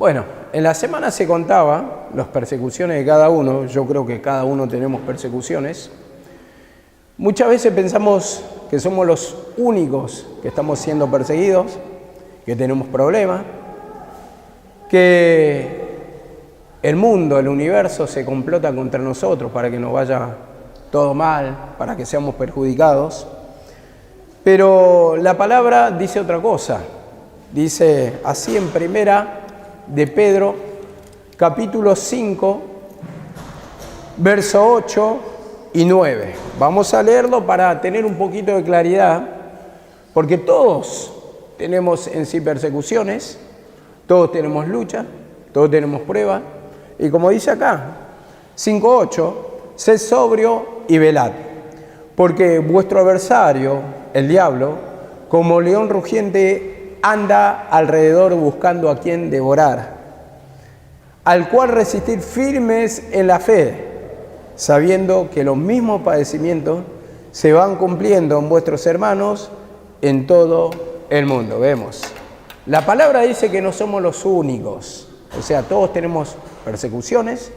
Bueno, en la semana se contaba las persecuciones de cada uno. Yo creo que cada uno tenemos persecuciones. Muchas veces pensamos que somos los únicos que estamos siendo perseguidos, que tenemos problemas, que el mundo, el universo se complota contra nosotros para que nos vaya todo mal, para que seamos perjudicados. Pero la palabra dice otra cosa. Dice así en Primera de Pedro, capítulo 5, verso 8 y 9. Vamos a leerlo para tener un poquito de claridad, porque todos tenemos en sí persecuciones, todos tenemos lucha, todos tenemos pruebas, y como dice acá, 5:8, sed sobrio y velad, porque vuestro adversario, el diablo, como león rugiente, anda alrededor buscando a quien devorar, al cual resistir firmes en la fe, sabiendo que los mismos padecimientos se van cumpliendo en vuestros hermanos en todo el mundo. Vemos, la palabra dice que no somos los únicos, o sea, todos tenemos persecuciones,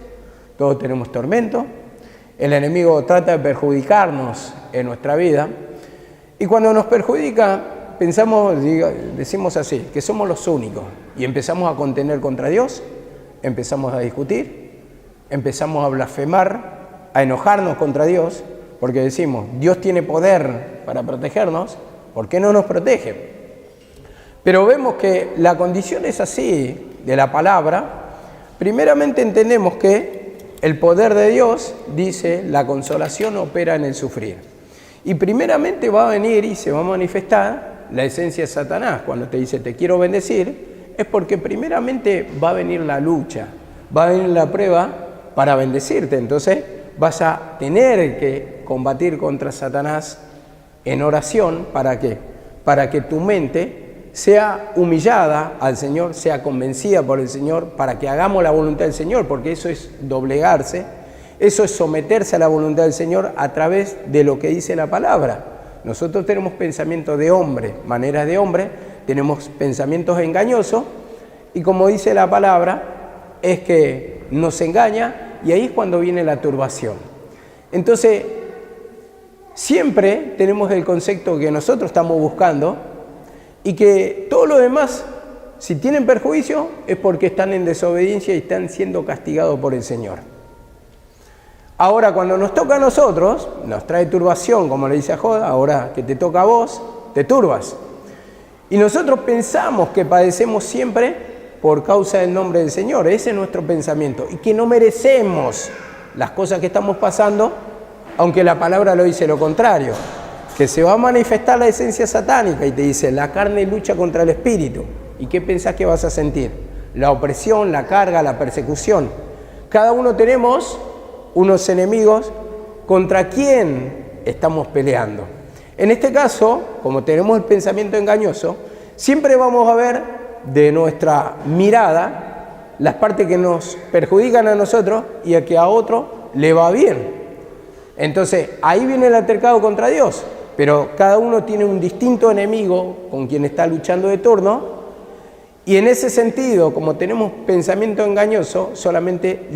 todos tenemos tormento, el enemigo trata de perjudicarnos en nuestra vida, y cuando nos perjudica, decimos así, que somos los únicos, y empezamos a contender contra Dios, empezamos a discutir, empezamos a blasfemar, a enojarnos contra Dios, porque decimos, Dios tiene poder para protegernos, ¿por qué no nos protege? Pero vemos que la condición es así, de la palabra. Primeramente entendemos que el poder de Dios, dice, la consolación opera en el sufrir. Y primeramente va a venir y se va a manifestar la esencia de Satanás. Cuando te dice, te quiero bendecir, es porque primeramente va a venir la lucha, va a venir la prueba para bendecirte. Entonces vas a tener que combatir contra Satanás en oración. ¿Para qué? Para que tu mente sea humillada al Señor, sea convencida por el Señor, para que hagamos la voluntad del Señor, porque eso es doblegarse, eso es someterse a la voluntad del Señor a través de lo que dice la palabra. Nosotros tenemos pensamientos de hombre, maneras de hombre, tenemos pensamientos engañosos, y como dice la palabra, es que nos engaña, y ahí es cuando viene la turbación. Entonces, siempre tenemos el concepto que nosotros estamos buscando, y que todo lo demás, si tienen perjuicio, es porque están en desobediencia y están siendo castigados por el Señor. Ahora, cuando nos toca a nosotros, nos trae turbación, como le dice a Job, ahora que te toca a vos, te turbas. Y nosotros pensamos que padecemos siempre por causa del nombre del Señor, ese es nuestro pensamiento, y que no merecemos las cosas que estamos pasando, aunque la palabra lo dice lo contrario, que se va a manifestar la esencia satánica, y te dice, la carne lucha contra el espíritu. ¿Y qué pensás que vas a sentir? La opresión, la carga, la persecución. Cada uno tenemos unos enemigos contra quién estamos peleando. En este caso, como tenemos el pensamiento engañoso, siempre vamos a ver de nuestra mirada las partes que nos perjudican a nosotros y a que a otro le va bien. Entonces, ahí viene el altercado contra Dios, pero cada uno tiene un distinto enemigo con quien está luchando de turno. Y en ese sentido, como tenemos pensamiento engañoso, solamente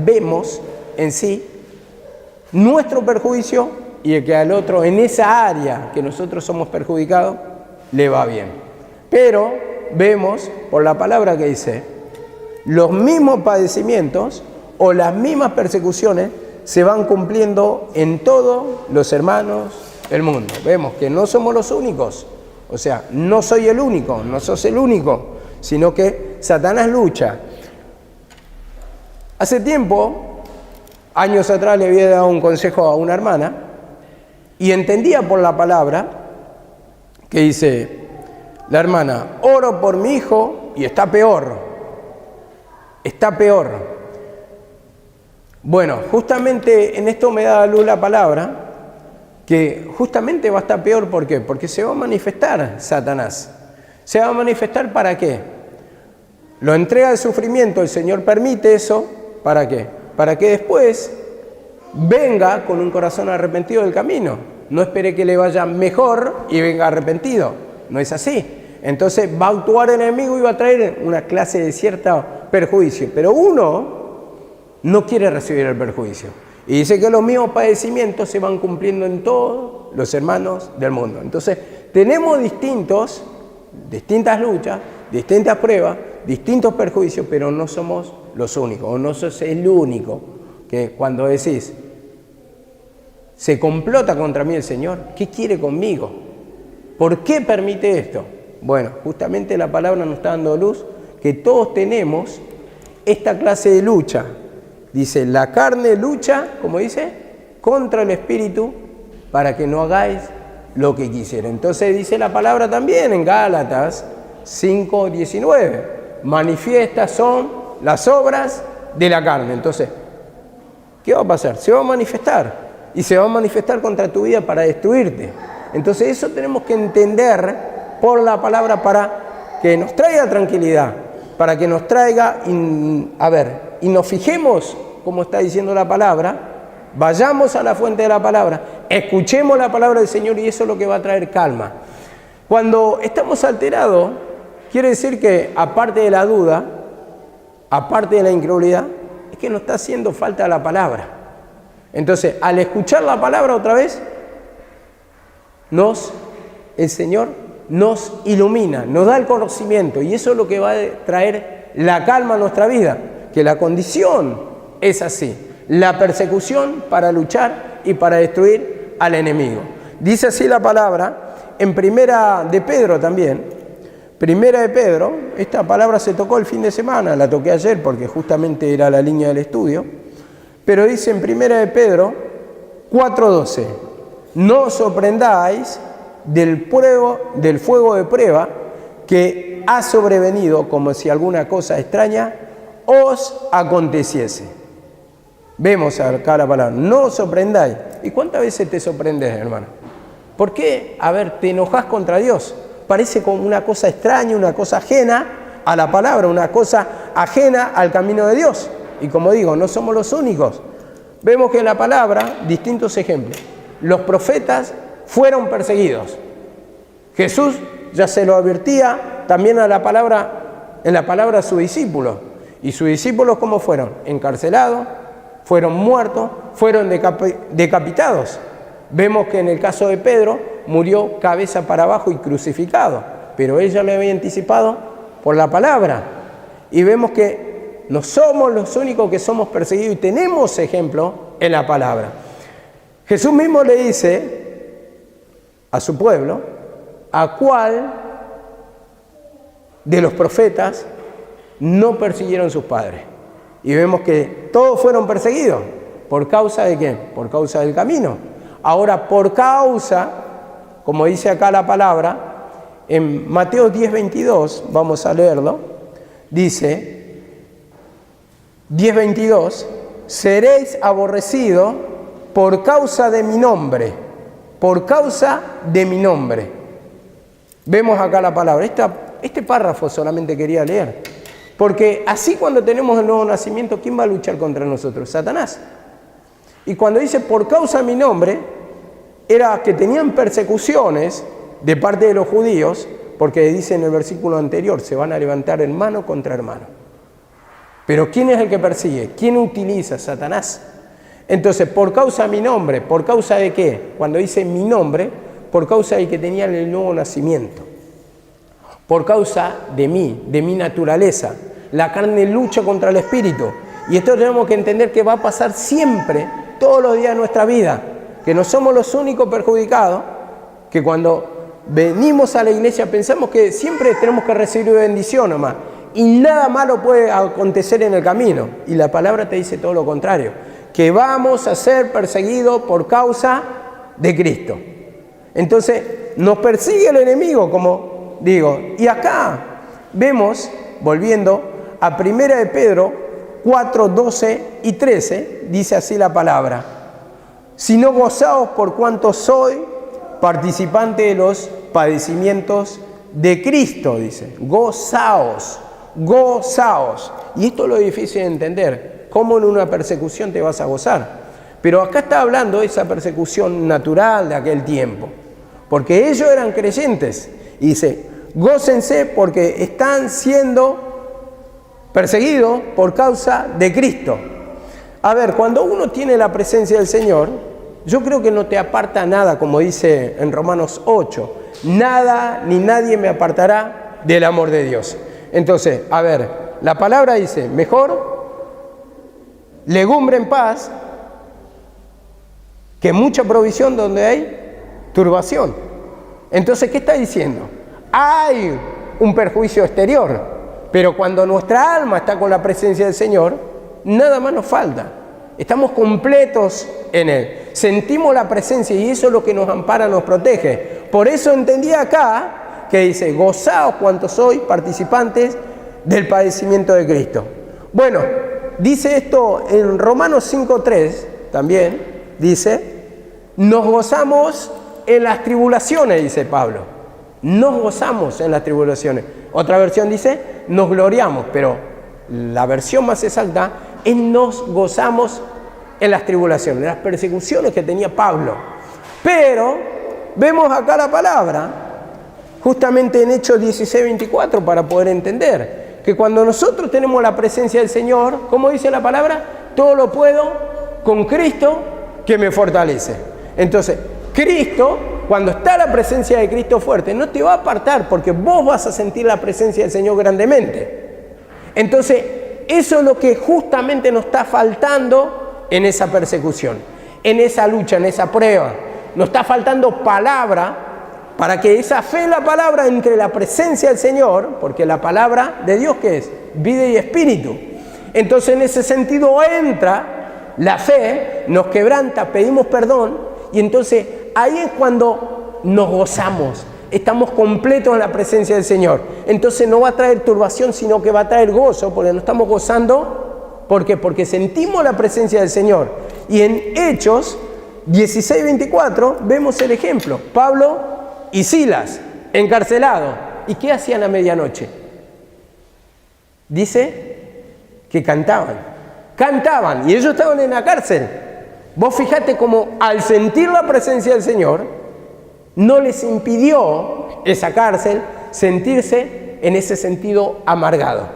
vemos en sí nuestro perjuicio y el que al otro, en esa área que nosotros somos perjudicados, le va bien. Pero vemos por la palabra que dice, los mismos padecimientos o las mismas persecuciones se van cumpliendo en todos los hermanos del mundo. Vemos que no somos los únicos. O sea, no soy el único, no sos el único, sino que Satanás lucha. Hace tiempo, años atrás, le había dado un consejo a una hermana y entendía por la palabra que dice la hermana, oro por mi hijo y está peor. Está peor. Bueno, justamente en esto me da luz la palabra, que justamente va a estar peor. ¿Por qué? Porque se va a manifestar Satanás. ¿Se va a manifestar para qué? Lo entrega al sufrimiento, el Señor permite eso, ¿para qué? Para que después venga con un corazón arrepentido del camino. No espere que le vaya mejor y venga arrepentido, no es así. Entonces va a actuar el enemigo y va a traer una clase de cierto perjuicio. Pero uno no quiere recibir el perjuicio. Y dice que los mismos padecimientos se van cumpliendo en todos los hermanos del mundo. Entonces tenemos distintas luchas, distintas pruebas, distintos perjuicios, pero no somos los únicos, o no sos el único que cuando decís, se complota contra mí el Señor, ¿qué quiere conmigo? ¿Por qué permite esto? Bueno, justamente la palabra nos está dando luz que todos tenemos esta clase de lucha. Dice, la carne lucha, como dice, contra el espíritu para que no hagáis lo que quisiera. Entonces dice la palabra también en Gálatas 5:19, manifiestas son las obras de la carne. Entonces, ¿qué va a pasar? Se va a manifestar, y se va a manifestar contra tu vida para destruirte. Entonces eso tenemos que entender por la palabra para que nos traiga tranquilidad, para que nos traiga, y nos fijemos, como está diciendo la palabra, vayamos a la fuente de la palabra, escuchemos la palabra del Señor, y eso es lo que va a traer calma. Cuando estamos alterados, quiere decir que aparte de la duda, aparte de la incredulidad, es que nos está haciendo falta la palabra. Entonces, al escuchar la palabra otra vez, el Señor nos ilumina, nos da el conocimiento, y eso es lo que va a traer la calma a nuestra vida, que la condición es así, la persecución para luchar y para destruir al enemigo. Dice así la palabra en Primera de Pedro también. Primera de Pedro, esta palabra se tocó el fin de semana, la toqué ayer porque justamente era la línea del estudio. Pero dice en Primera de Pedro 4:12, no os sorprendáis del fuego de prueba que ha sobrevenido como si alguna cosa extraña os aconteciese. Vemos acá la palabra, no os sorprendáis. ¿Y cuántas veces te sorprendes, hermano? ¿Por qué? A ver, te enojas contra Dios. Parece como una cosa extraña, una cosa ajena a la palabra, una cosa ajena al camino de Dios. Y como digo, no somos los únicos. Vemos que en la palabra, distintos ejemplos. Los profetas fueron perseguidos. Jesús ya se lo advertía también en la palabra a sus discípulos. ¿Y sus discípulos cómo fueron? Encarcelados, fueron muertos, fueron decapitados. Vemos que en el caso de Pedro murió cabeza para abajo y crucificado. Pero ella le había anticipado por la palabra. Y vemos que no somos los únicos que somos perseguidos y tenemos ejemplo en la palabra. Jesús mismo le dice a su pueblo, ¿a cuál de los profetas no persiguieron sus padres? Y vemos que todos fueron perseguidos. ¿Por causa de qué? Por causa del camino. Ahora, por causa, como dice acá la palabra, en Mateo 10:22, vamos a leerlo, dice 10:22, seréis aborrecidos por causa de mi nombre, por causa de mi nombre. Vemos acá la palabra. Este párrafo solamente quería leer, porque así cuando tenemos el nuevo nacimiento, ¿quién va a luchar contra nosotros? Satanás. Y cuando dice por causa de mi nombre, era que tenían persecuciones de parte de los judíos, porque dice en el versículo anterior, se van a levantar hermano contra hermano. Pero ¿quién es el que persigue? ¿Quién utiliza? Satanás. Entonces, por causa de mi nombre, ¿por causa de qué? Cuando dice mi nombre, por causa de que tenían el nuevo nacimiento. Por causa de mí, de mi naturaleza. La carne lucha contra el espíritu. Y esto tenemos que entender que va a pasar siempre, todos los días de nuestra vida. Que no somos los únicos perjudicados, que cuando venimos a la iglesia pensamos que siempre tenemos que recibir bendición nomás. Y nada malo puede acontecer en el camino. Y la palabra te dice todo lo contrario. Que vamos a ser perseguidos por causa de Cristo. Entonces, nos persigue el enemigo, como digo. Y acá vemos, volviendo a 1 de Pedro 4, 12 y 13, dice así la palabra. Sino gozaos por cuanto soy participante de los padecimientos de Cristo, dice. Gozaos. Gozaos. Y esto es lo difícil de entender. ¿Cómo en una persecución te vas a gozar? Pero acá está hablando de esa persecución natural de aquel tiempo. Porque ellos eran creyentes. Y dice, gócense porque están siendo perseguidos por causa de Cristo. A ver, cuando uno tiene la presencia del Señor, yo creo que no te aparta nada, como dice en Romanos 8, nada ni nadie me apartará del amor de Dios. Entonces, a ver, la palabra dice, mejor legumbre en paz que mucha provisión donde hay turbación. Entonces, ¿qué está diciendo? Hay un perjuicio exterior, pero cuando nuestra alma está con la presencia del Señor, nada más nos falta. Estamos completos en Él. Sentimos la presencia y eso es lo que nos ampara, nos protege. Por eso entendí acá que dice, gozaos cuantos sois participantes del padecimiento de Cristo. Bueno, dice esto en Romanos 5:3 también, dice, nos gozamos en las tribulaciones, dice Pablo. Nos gozamos en las tribulaciones. Otra versión dice, nos gloriamos, pero la versión más exacta es nos gozamos en las tribulaciones, en las persecuciones que tenía Pablo. Pero vemos acá la palabra, justamente en Hechos 16:24, para poder entender que cuando nosotros tenemos la presencia del Señor, ¿cómo dice la palabra? Todo lo puedo con Cristo que me fortalece. Entonces, Cristo, cuando está la presencia de Cristo fuerte, no te va a apartar porque vos vas a sentir la presencia del Señor grandemente. Entonces, eso es lo que justamente nos está faltando en esa persecución, en esa lucha, en esa prueba. Nos está faltando palabra para que esa fe en la palabra entre la presencia del Señor, porque la palabra de Dios, ¿qué es? Vida y espíritu. Entonces, en ese sentido entra la fe, nos quebranta, pedimos perdón, y entonces ahí es cuando nos gozamos. Estamos completos en la presencia del Señor. Entonces no va a traer turbación, sino que va a traer gozo, porque nos estamos gozando. ¿Por qué? Porque sentimos la presencia del Señor. Y en Hechos 16:24 vemos el ejemplo. Pablo y Silas, encarcelados. ¿Y qué hacían a medianoche? Dice que cantaban. Cantaban, y ellos estaban en la cárcel. Vos fijate cómo al sentir la presencia del Señor, no les impidió esa cárcel sentirse en ese sentido amargado.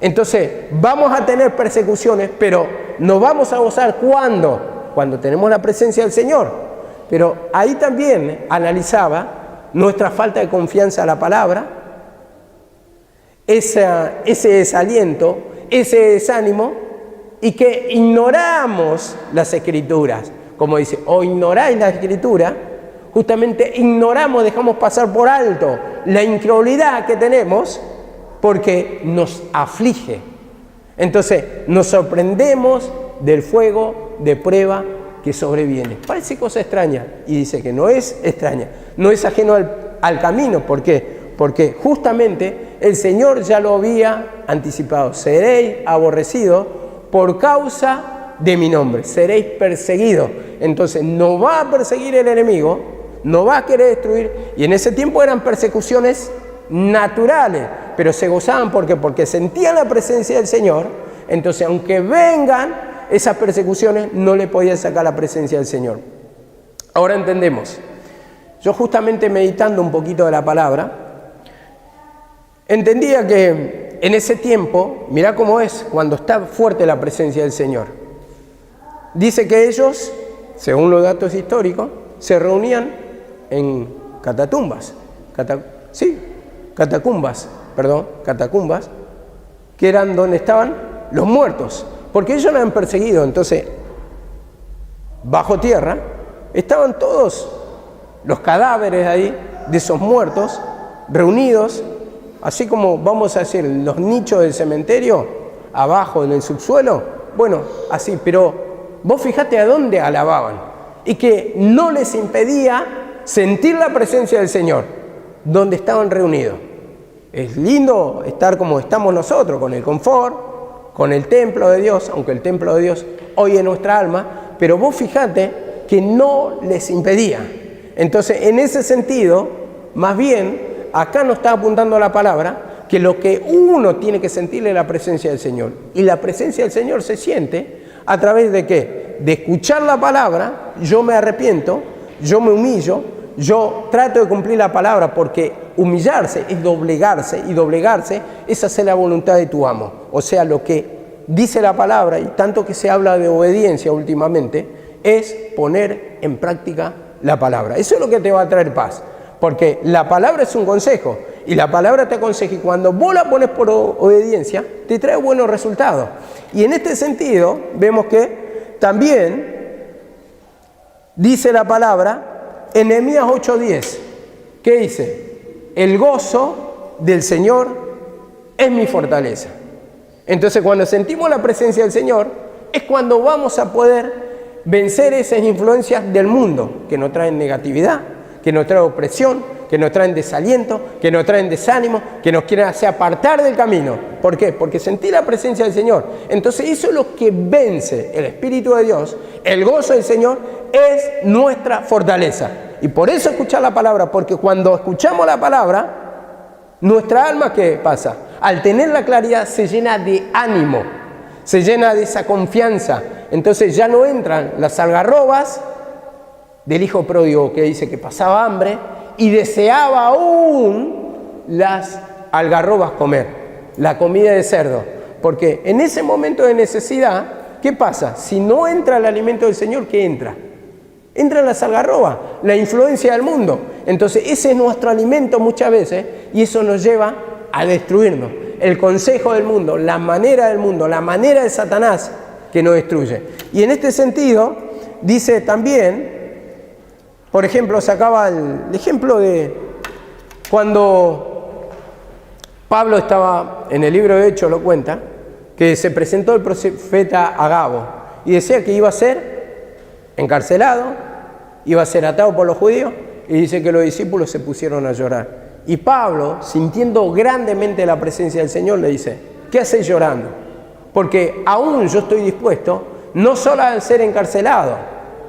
Entonces, vamos a tener persecuciones, pero nos vamos a gozar cuando tenemos la presencia del Señor. Pero ahí también analizaba nuestra falta de confianza a la palabra, ese desaliento, ese desánimo, y que ignoramos las Escrituras. Como dice, o ignoráis la Escritura, justamente ignoramos, dejamos pasar por alto la incredulidad que tenemos porque nos aflige. Entonces nos sorprendemos del fuego de prueba que sobreviene. Parece cosa extraña, y dice que no es extraña, no es ajeno al camino. ¿Por qué? Porque justamente el Señor ya lo había anticipado. Seréis aborrecidos por causa de mi nombre, seréis perseguidos. Entonces no va a perseguir el enemigo, no va a querer destruir, y en ese tiempo eran persecuciones naturales, pero se gozaban porque sentían la presencia del Señor. Entonces, aunque vengan esas persecuciones, no le podían sacar la presencia del Señor. Ahora entendemos. Yo justamente meditando un poquito de la palabra, entendía que en ese tiempo, mirá cómo es cuando está fuerte la presencia del Señor. Dice que ellos, según los datos históricos, se reunían en catacumbas, que eran donde estaban los muertos, porque ellos no eran perseguidos. Entonces, bajo tierra, estaban todos los cadáveres ahí, de esos muertos, reunidos, así como vamos a decir los nichos del cementerio, abajo en el subsuelo, bueno, así, pero vos fijate a dónde alababan, y que no les impedía sentir la presencia del Señor, donde estaban reunidos. Es lindo estar como estamos nosotros, con el confort, con el templo de Dios, aunque el templo de Dios hoy es nuestra alma, pero vos fijate que no les impedía. Entonces, en ese sentido, más bien, acá nos está apuntando la palabra, que lo que uno tiene que sentir es la presencia del Señor. Y la presencia del Señor se siente a través de ¿qué? De escuchar la palabra, yo me arrepiento, yo me humillo, yo trato de cumplir la palabra, porque humillarse es doblegarse, y doblegarse es hacer la voluntad de tu amo. O sea, lo que dice la palabra, y tanto que se habla de obediencia últimamente, es poner en práctica la palabra. Eso es lo que te va a traer paz, porque la palabra es un consejo, y la palabra te aconseja, y cuando vos la pones por obediencia, te trae buenos resultados. Y en este sentido, vemos que también dice la palabra en Nehemías 8:10, ¿qué dice? El gozo del Señor es mi fortaleza. Entonces, cuando sentimos la presencia del Señor, es cuando vamos a poder vencer esas influencias del mundo que nos traen negatividad, que nos traen opresión, que nos traen desaliento, que nos traen desánimo, que nos quieren hacer apartar del camino. ¿Por qué? Porque sentí la presencia del Señor. Entonces, eso es lo que vence el Espíritu de Dios. El gozo del Señor es nuestra fortaleza. Y por eso escuchar la palabra, porque cuando escuchamos la palabra, nuestra alma, ¿qué pasa? Al tener la claridad, se llena de ánimo, se llena de esa confianza. Entonces ya no entran las algarrobas del hijo pródigo, que dice que pasaba hambre y deseaba aún las algarrobas comer, la comida de cerdo. Porque en ese momento de necesidad, ¿qué pasa? Si no entra el alimento del Señor, ¿qué entra? Entran las algarrobas, la influencia del mundo. Entonces ese es nuestro alimento muchas veces, y eso nos lleva a destruirnos. El consejo del mundo, la manera del mundo, la manera de Satanás que nos destruye. Y en este sentido, dice también, por ejemplo, sacaba el ejemplo de cuando Pablo estaba, en el libro de Hechos lo cuenta, que se presentó el profeta Agabo y decía que iba a ser encarcelado, iba a ser atado por los judíos, y dice que los discípulos se pusieron a llorar. Y Pablo, sintiendo grandemente la presencia del Señor, le dice: ¿qué haces llorando? Porque aún yo estoy dispuesto no solo a ser encarcelado,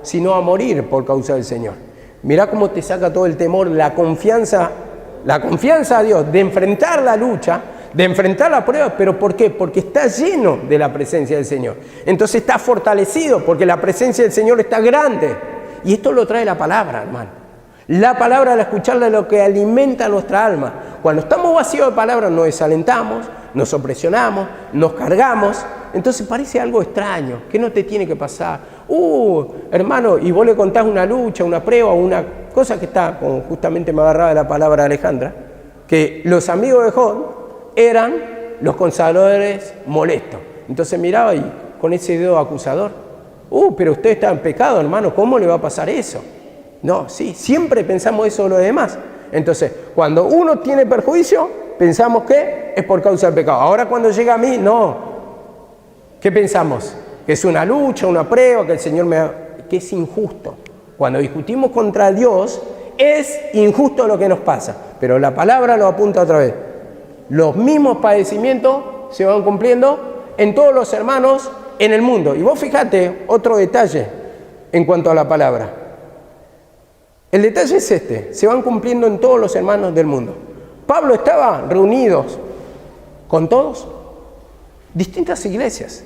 sino a morir por causa del Señor. Mirá cómo te saca todo el temor, la confianza a Dios, de enfrentar la lucha, de enfrentar la prueba. ¿Pero por qué? Porque está lleno de la presencia del Señor. Entonces está fortalecido, porque la presencia del Señor está grande. Y esto lo trae la palabra, hermano. La palabra, al escucharla, es lo que alimenta nuestra alma. Cuando estamos vacíos de palabra, nos desalentamos, nos opresionamos, nos cargamos. Entonces parece algo extraño, que no te tiene que pasar. Hermano, y vos le contás una lucha, una prueba, una cosa que está, como justamente me agarraba de la palabra de Alejandra, que los amigos de Job eran los consoladores molestos. Entonces miraba y con ese dedo acusador: pero usted está en pecado, hermano, ¿cómo le va a pasar eso? No, sí, siempre pensamos eso de los demás. Entonces, cuando uno tiene perjuicio, pensamos que es por causa del pecado. Ahora cuando llega a mí, no. ¿Qué pensamos? Que es una lucha, una prueba, que el Señor que es injusto. Cuando discutimos contra Dios, es injusto lo que nos pasa. Pero la palabra lo apunta otra vez. Los mismos padecimientos se van cumpliendo en todos los hermanos en el mundo. Y vos fíjate otro detalle en cuanto a la palabra. El detalle es este: se van cumpliendo en todos los hermanos del mundo. Pablo estaba reunidos con todos, distintas iglesias,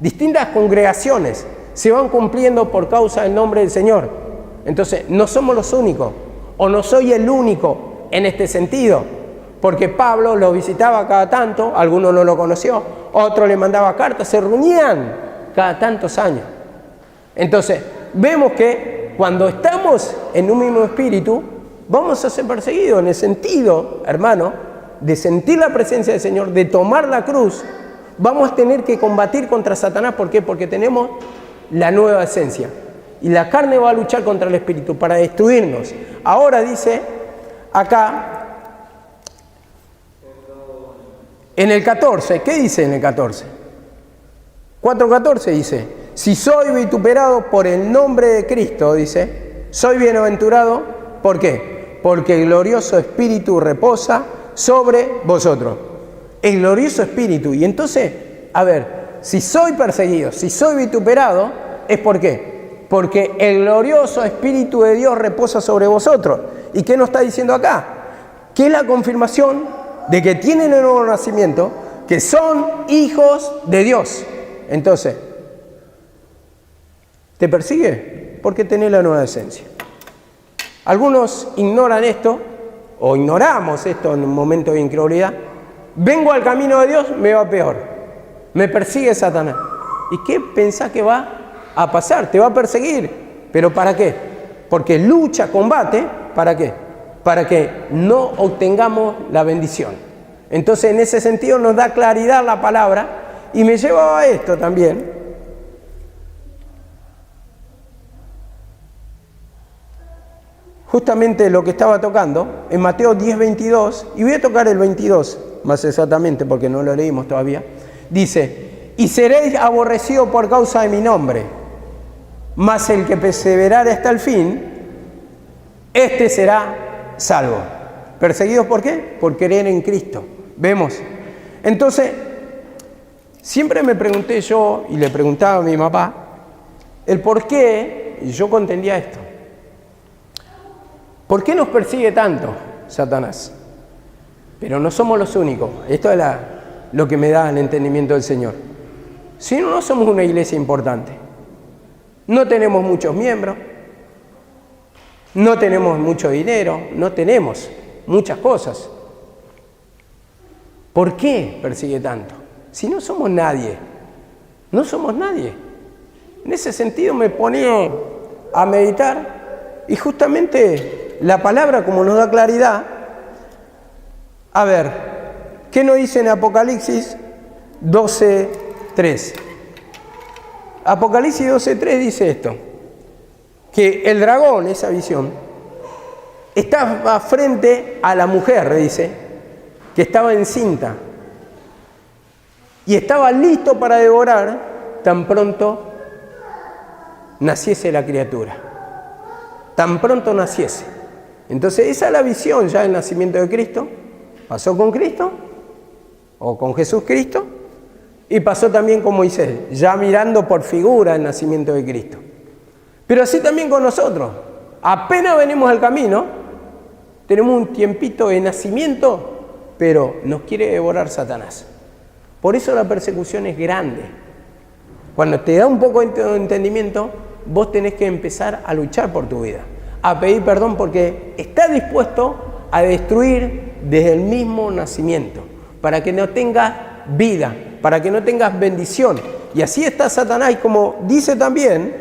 distintas congregaciones, se van cumpliendo por causa del nombre del Señor. Entonces, no somos los únicos, o no soy el único en este sentido, porque Pablo los visitaba cada tanto, algunos no lo conoció, otro le mandaba cartas, se reunían cada tantos años. Entonces, vemos que cuando estamos en un mismo espíritu, vamos a ser perseguidos en el sentido, hermano, de sentir la presencia del Señor, de tomar la cruz. Vamos a tener que combatir contra Satanás. ¿Por qué? Porque tenemos la nueva esencia. Y la carne va a luchar contra el espíritu para destruirnos. Ahora dice acá, en el 14, ¿qué dice en el 14? 4:14 dice: si soy vituperado por el nombre de Cristo, dice, soy bienaventurado. ¿Por qué? Porque el glorioso Espíritu reposa sobre vosotros. El glorioso Espíritu. Y entonces, a ver, si soy perseguido, si soy vituperado, ¿es por qué? Porque el glorioso Espíritu de Dios reposa sobre vosotros. ¿Y qué nos está diciendo acá? Que es la confirmación de que tienen el nuevo nacimiento, que son hijos de Dios. Entonces, ¿te persigue? Porque tenés la nueva esencia. Algunos ignoran esto, o ignoramos esto en un momento de incredulidad. Vengo al camino de Dios, me va peor. Me persigue Satanás. ¿Y qué pensás que va a pasar? Te va a perseguir. ¿Pero para qué? Porque lucha, combate, ¿para qué? Para que no obtengamos la bendición. Entonces, en ese sentido nos da claridad la palabra, y me lleva a esto también. Justamente lo que estaba tocando, en Mateo 10:22, y voy a tocar el 22, más exactamente, porque no lo leímos todavía, dice, y seréis aborrecidos por causa de mi nombre, mas el que perseverare hasta el fin, este será salvo. ¿Perseguidos por qué? Por creer en Cristo. ¿Vemos? Entonces, siempre me pregunté yo, y le preguntaba a mi papá, el por qué, y yo contendía esto. ¿Por qué nos persigue tanto Satanás? Pero no somos los únicos. Esto es lo que me da el entendimiento del Señor. Si no somos una iglesia importante, no tenemos muchos miembros, no tenemos mucho dinero, no tenemos muchas cosas. ¿Por qué persigue tanto? Si no somos nadie, no somos nadie. En ese sentido me ponía a meditar y justamente la palabra, como nos da claridad, a ver, ¿qué nos dice en Apocalipsis 12:3? Apocalipsis 12:3 dice esto, que el dragón, esa visión, estaba frente a la mujer, dice, que estaba encinta, y estaba listo para devorar tan pronto naciese la criatura. Tan pronto naciese. Entonces esa es la visión ya del nacimiento de Cristo. Pasó con Cristo, o con Jesús Cristo, y pasó también con Moisés, ya mirando por figura el nacimiento de Cristo. Pero así también con nosotros. Apenas venimos al camino, tenemos un tiempito de nacimiento, pero nos quiere devorar Satanás. Por eso la persecución es grande. Cuando te da un poco de entendimiento, vos tenés que empezar a luchar por tu vida, a pedir perdón, porque está dispuesto a destruir desde el mismo nacimiento, para que no tengas vida, para que no tengas bendición. Y así está Satanás, y como dice también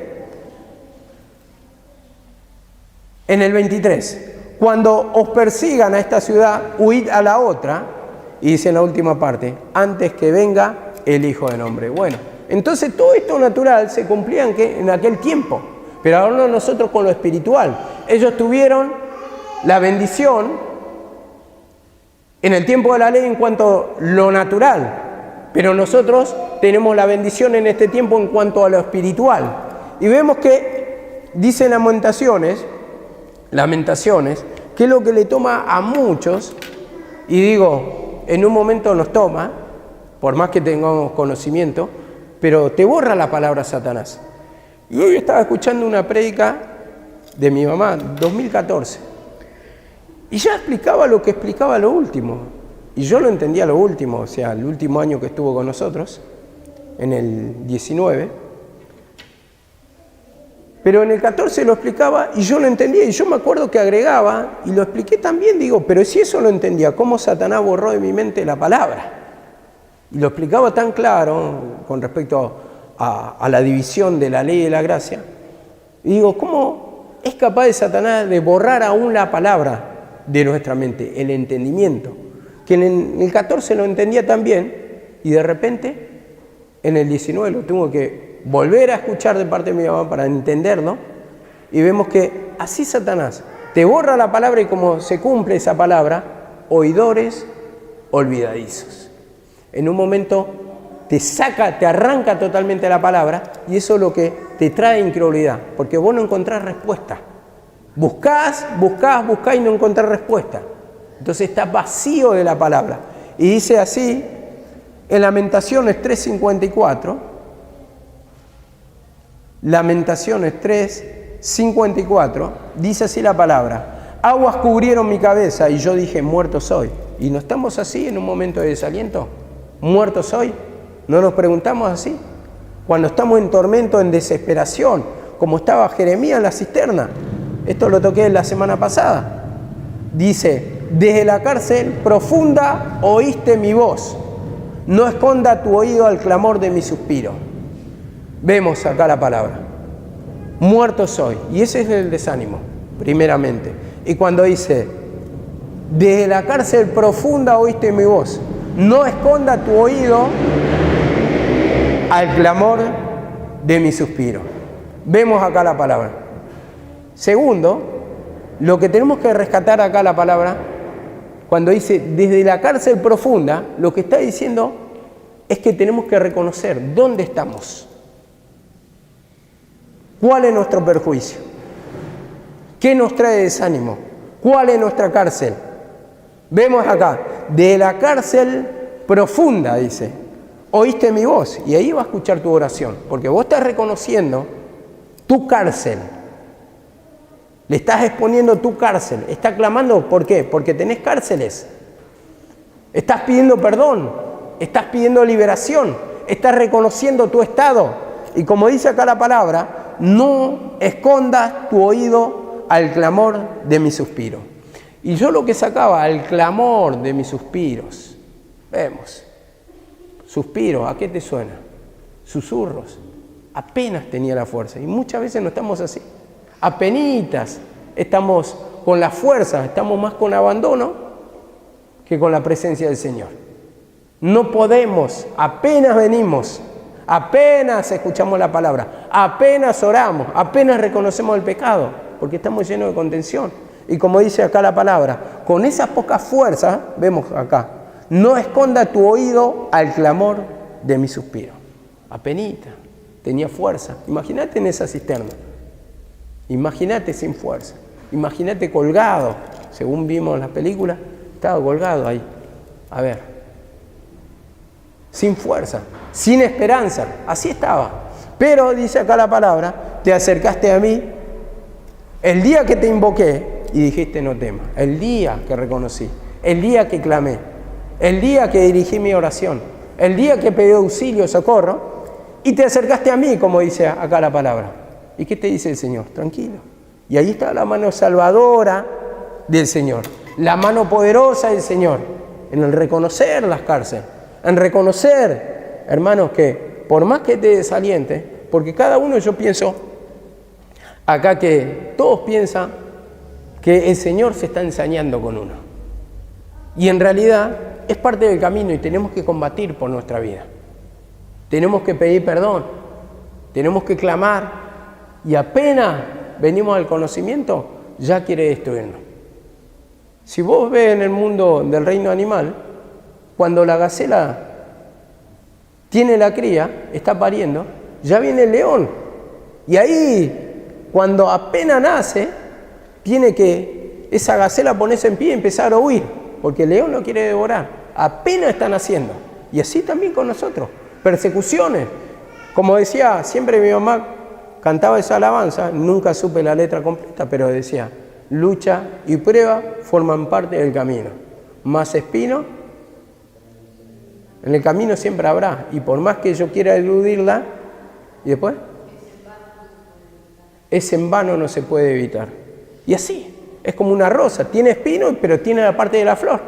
en el 23, cuando os persigan a esta ciudad, huid a la otra, y dice en la última parte, antes que venga el Hijo del Hombre. Bueno, entonces todo esto natural se cumplía en aquel tiempo, pero ahora nosotros con lo espiritual. Ellos tuvieron la bendición en el tiempo de la ley en cuanto a lo natural, pero nosotros tenemos la bendición en este tiempo en cuanto a lo espiritual. Y vemos que dice en Lamentaciones, que es lo que le toma a muchos, y digo, en un momento nos toma, por más que tengamos conocimiento, pero te borra la palabra Satanás. Y hoy estaba escuchando una prédica de mi mamá, 2014, y ya explicaba lo que explicaba lo último, y yo lo entendía lo último, o sea, el último año que estuvo con nosotros, en el 19, pero en el 14 lo explicaba y yo lo entendía, y yo me acuerdo que agregaba y lo expliqué también, digo, pero si eso lo entendía, ¿cómo Satanás borró de mi mente la palabra? Y lo explicaba tan claro con respecto a la división de la ley y de la gracia. Y digo, ¿cómo es capaz de Satanás de borrar aún la palabra de nuestra mente, el entendimiento? Que en el 14 lo entendía también, y de repente en el 19 lo tengo que volver a escuchar de parte de mi mamá para entenderlo, y vemos que así Satanás te borra la palabra, y como se cumple esa palabra, oidores olvidadizos. En un momento te saca, te arranca totalmente la palabra, y eso es lo que te trae incredulidad, porque vos no encontrás respuesta. Buscás y no encontrás respuesta. Entonces estás vacío de la palabra. Y dice así en Lamentaciones 3:54, Lamentaciones 3:54, dice así la palabra: aguas cubrieron mi cabeza y yo dije, muerto soy. ¿Y no estamos así en un momento de desaliento? ¿Muerto soy? ¿No nos preguntamos así? Cuando estamos en tormento, en desesperación, como estaba Jeremías en la cisterna. Esto lo toqué la semana pasada. Dice, desde la cárcel profunda oíste mi voz. No esconda tu oído al clamor de mi suspiro. Vemos acá la palabra. Muerto soy. Y ese es el desánimo, primeramente. Y cuando dice, desde la cárcel profunda oíste mi voz. No esconda tu oído al clamor de mi suspiro. Vemos acá la palabra. Segundo, lo que tenemos que rescatar acá la palabra, cuando dice desde la cárcel profunda, lo que está diciendo es que tenemos que reconocer dónde estamos. ¿Cuál es nuestro perjuicio? ¿Qué nos trae desánimo? ¿Cuál es nuestra cárcel? Vemos acá, de la cárcel profunda, dice, oíste mi voz, y ahí va a escuchar tu oración, porque vos estás reconociendo tu cárcel. Le estás exponiendo tu cárcel. Estás clamando, ¿por qué? Porque tenés cárceles. Estás pidiendo perdón. Estás pidiendo liberación. Estás reconociendo tu estado. Y como dice acá la palabra, no escondas tu oído al clamor de mi suspiro. Y yo lo que sacaba, al clamor de mis suspiros. Vemos. Suspiro, ¿a qué te suena? Susurros. Apenas tenía la fuerza. Y muchas veces no estamos así. Apenitas estamos con la fuerza, estamos más con abandono que con la presencia del Señor. No podemos, apenas venimos, apenas escuchamos la palabra, apenas oramos, apenas reconocemos el pecado, porque estamos llenos de contención. Y como dice acá la palabra, con esa poca fuerza, vemos acá, no esconda tu oído al clamor de mi suspiro. Apenita, tenía fuerza. Imagínate en esa cisterna. Imagínate sin fuerza, imagínate colgado, según vimos en las películas, estaba colgado ahí, a ver, sin fuerza, sin esperanza, así estaba. Pero dice acá la palabra, te acercaste a mí, el día que te invoqué y dijiste no temas, el día que reconocí, el día que clamé, el día que dirigí mi oración, el día que pedí auxilio, socorro, y te acercaste a mí, como dice acá la palabra. ¿Y qué te dice el Señor? Tranquilo. Y ahí está la mano salvadora del Señor, la mano poderosa del Señor, en el reconocer las cárceles, en reconocer, hermanos, que por más que te desaliente, porque cada uno, yo pienso acá que todos piensan que el Señor se está ensañando con uno. Y en realidad es parte del camino y tenemos que combatir por nuestra vida. Tenemos que pedir perdón, tenemos que clamar. Y apenas venimos al conocimiento, ya quiere destruirnos. Si vos ves en el mundo del reino animal, cuando la gacela tiene la cría, está pariendo, ya viene el león. Y ahí, cuando apenas nace, tiene que esa gacela ponerse en pie y empezar a huir, porque el león lo quiere devorar. Apenas está naciendo. Y así también con nosotros. Persecuciones. Como decía siempre mi mamá, cantaba esa alabanza, nunca supe la letra completa, pero decía, lucha y prueba forman parte del camino. Más espino, en el camino siempre habrá, y por más que yo quiera eludirla, ¿y después? Ese en vano no se puede evitar. Y así, es como una rosa, tiene espino, pero tiene la parte de la flor.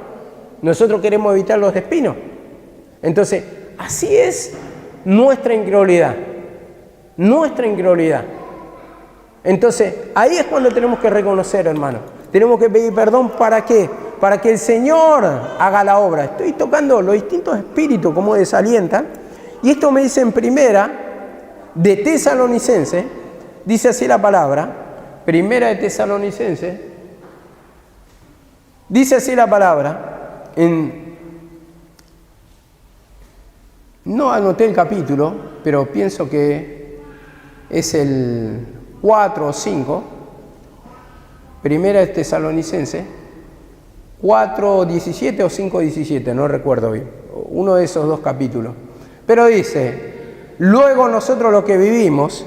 Nosotros queremos evitar los espinos. Entonces, así es nuestra incredulidad. Nuestra incredulidad. Entonces, ahí es cuando tenemos que reconocer, hermano. Tenemos que pedir perdón, ¿para qué? Para que el Señor haga la obra. Estoy tocando los distintos espíritus, como desalientan. Y esto me dice en primera de Tesalonicenses, dice así la palabra, primera de Tesalonicenses, dice así la palabra, no anoté el capítulo, pero pienso que es el 4 o 5, primera de Tesalonicenses, 4:17 o 5:17, no recuerdo bien, uno de esos dos capítulos. Pero dice, luego nosotros los que vivimos,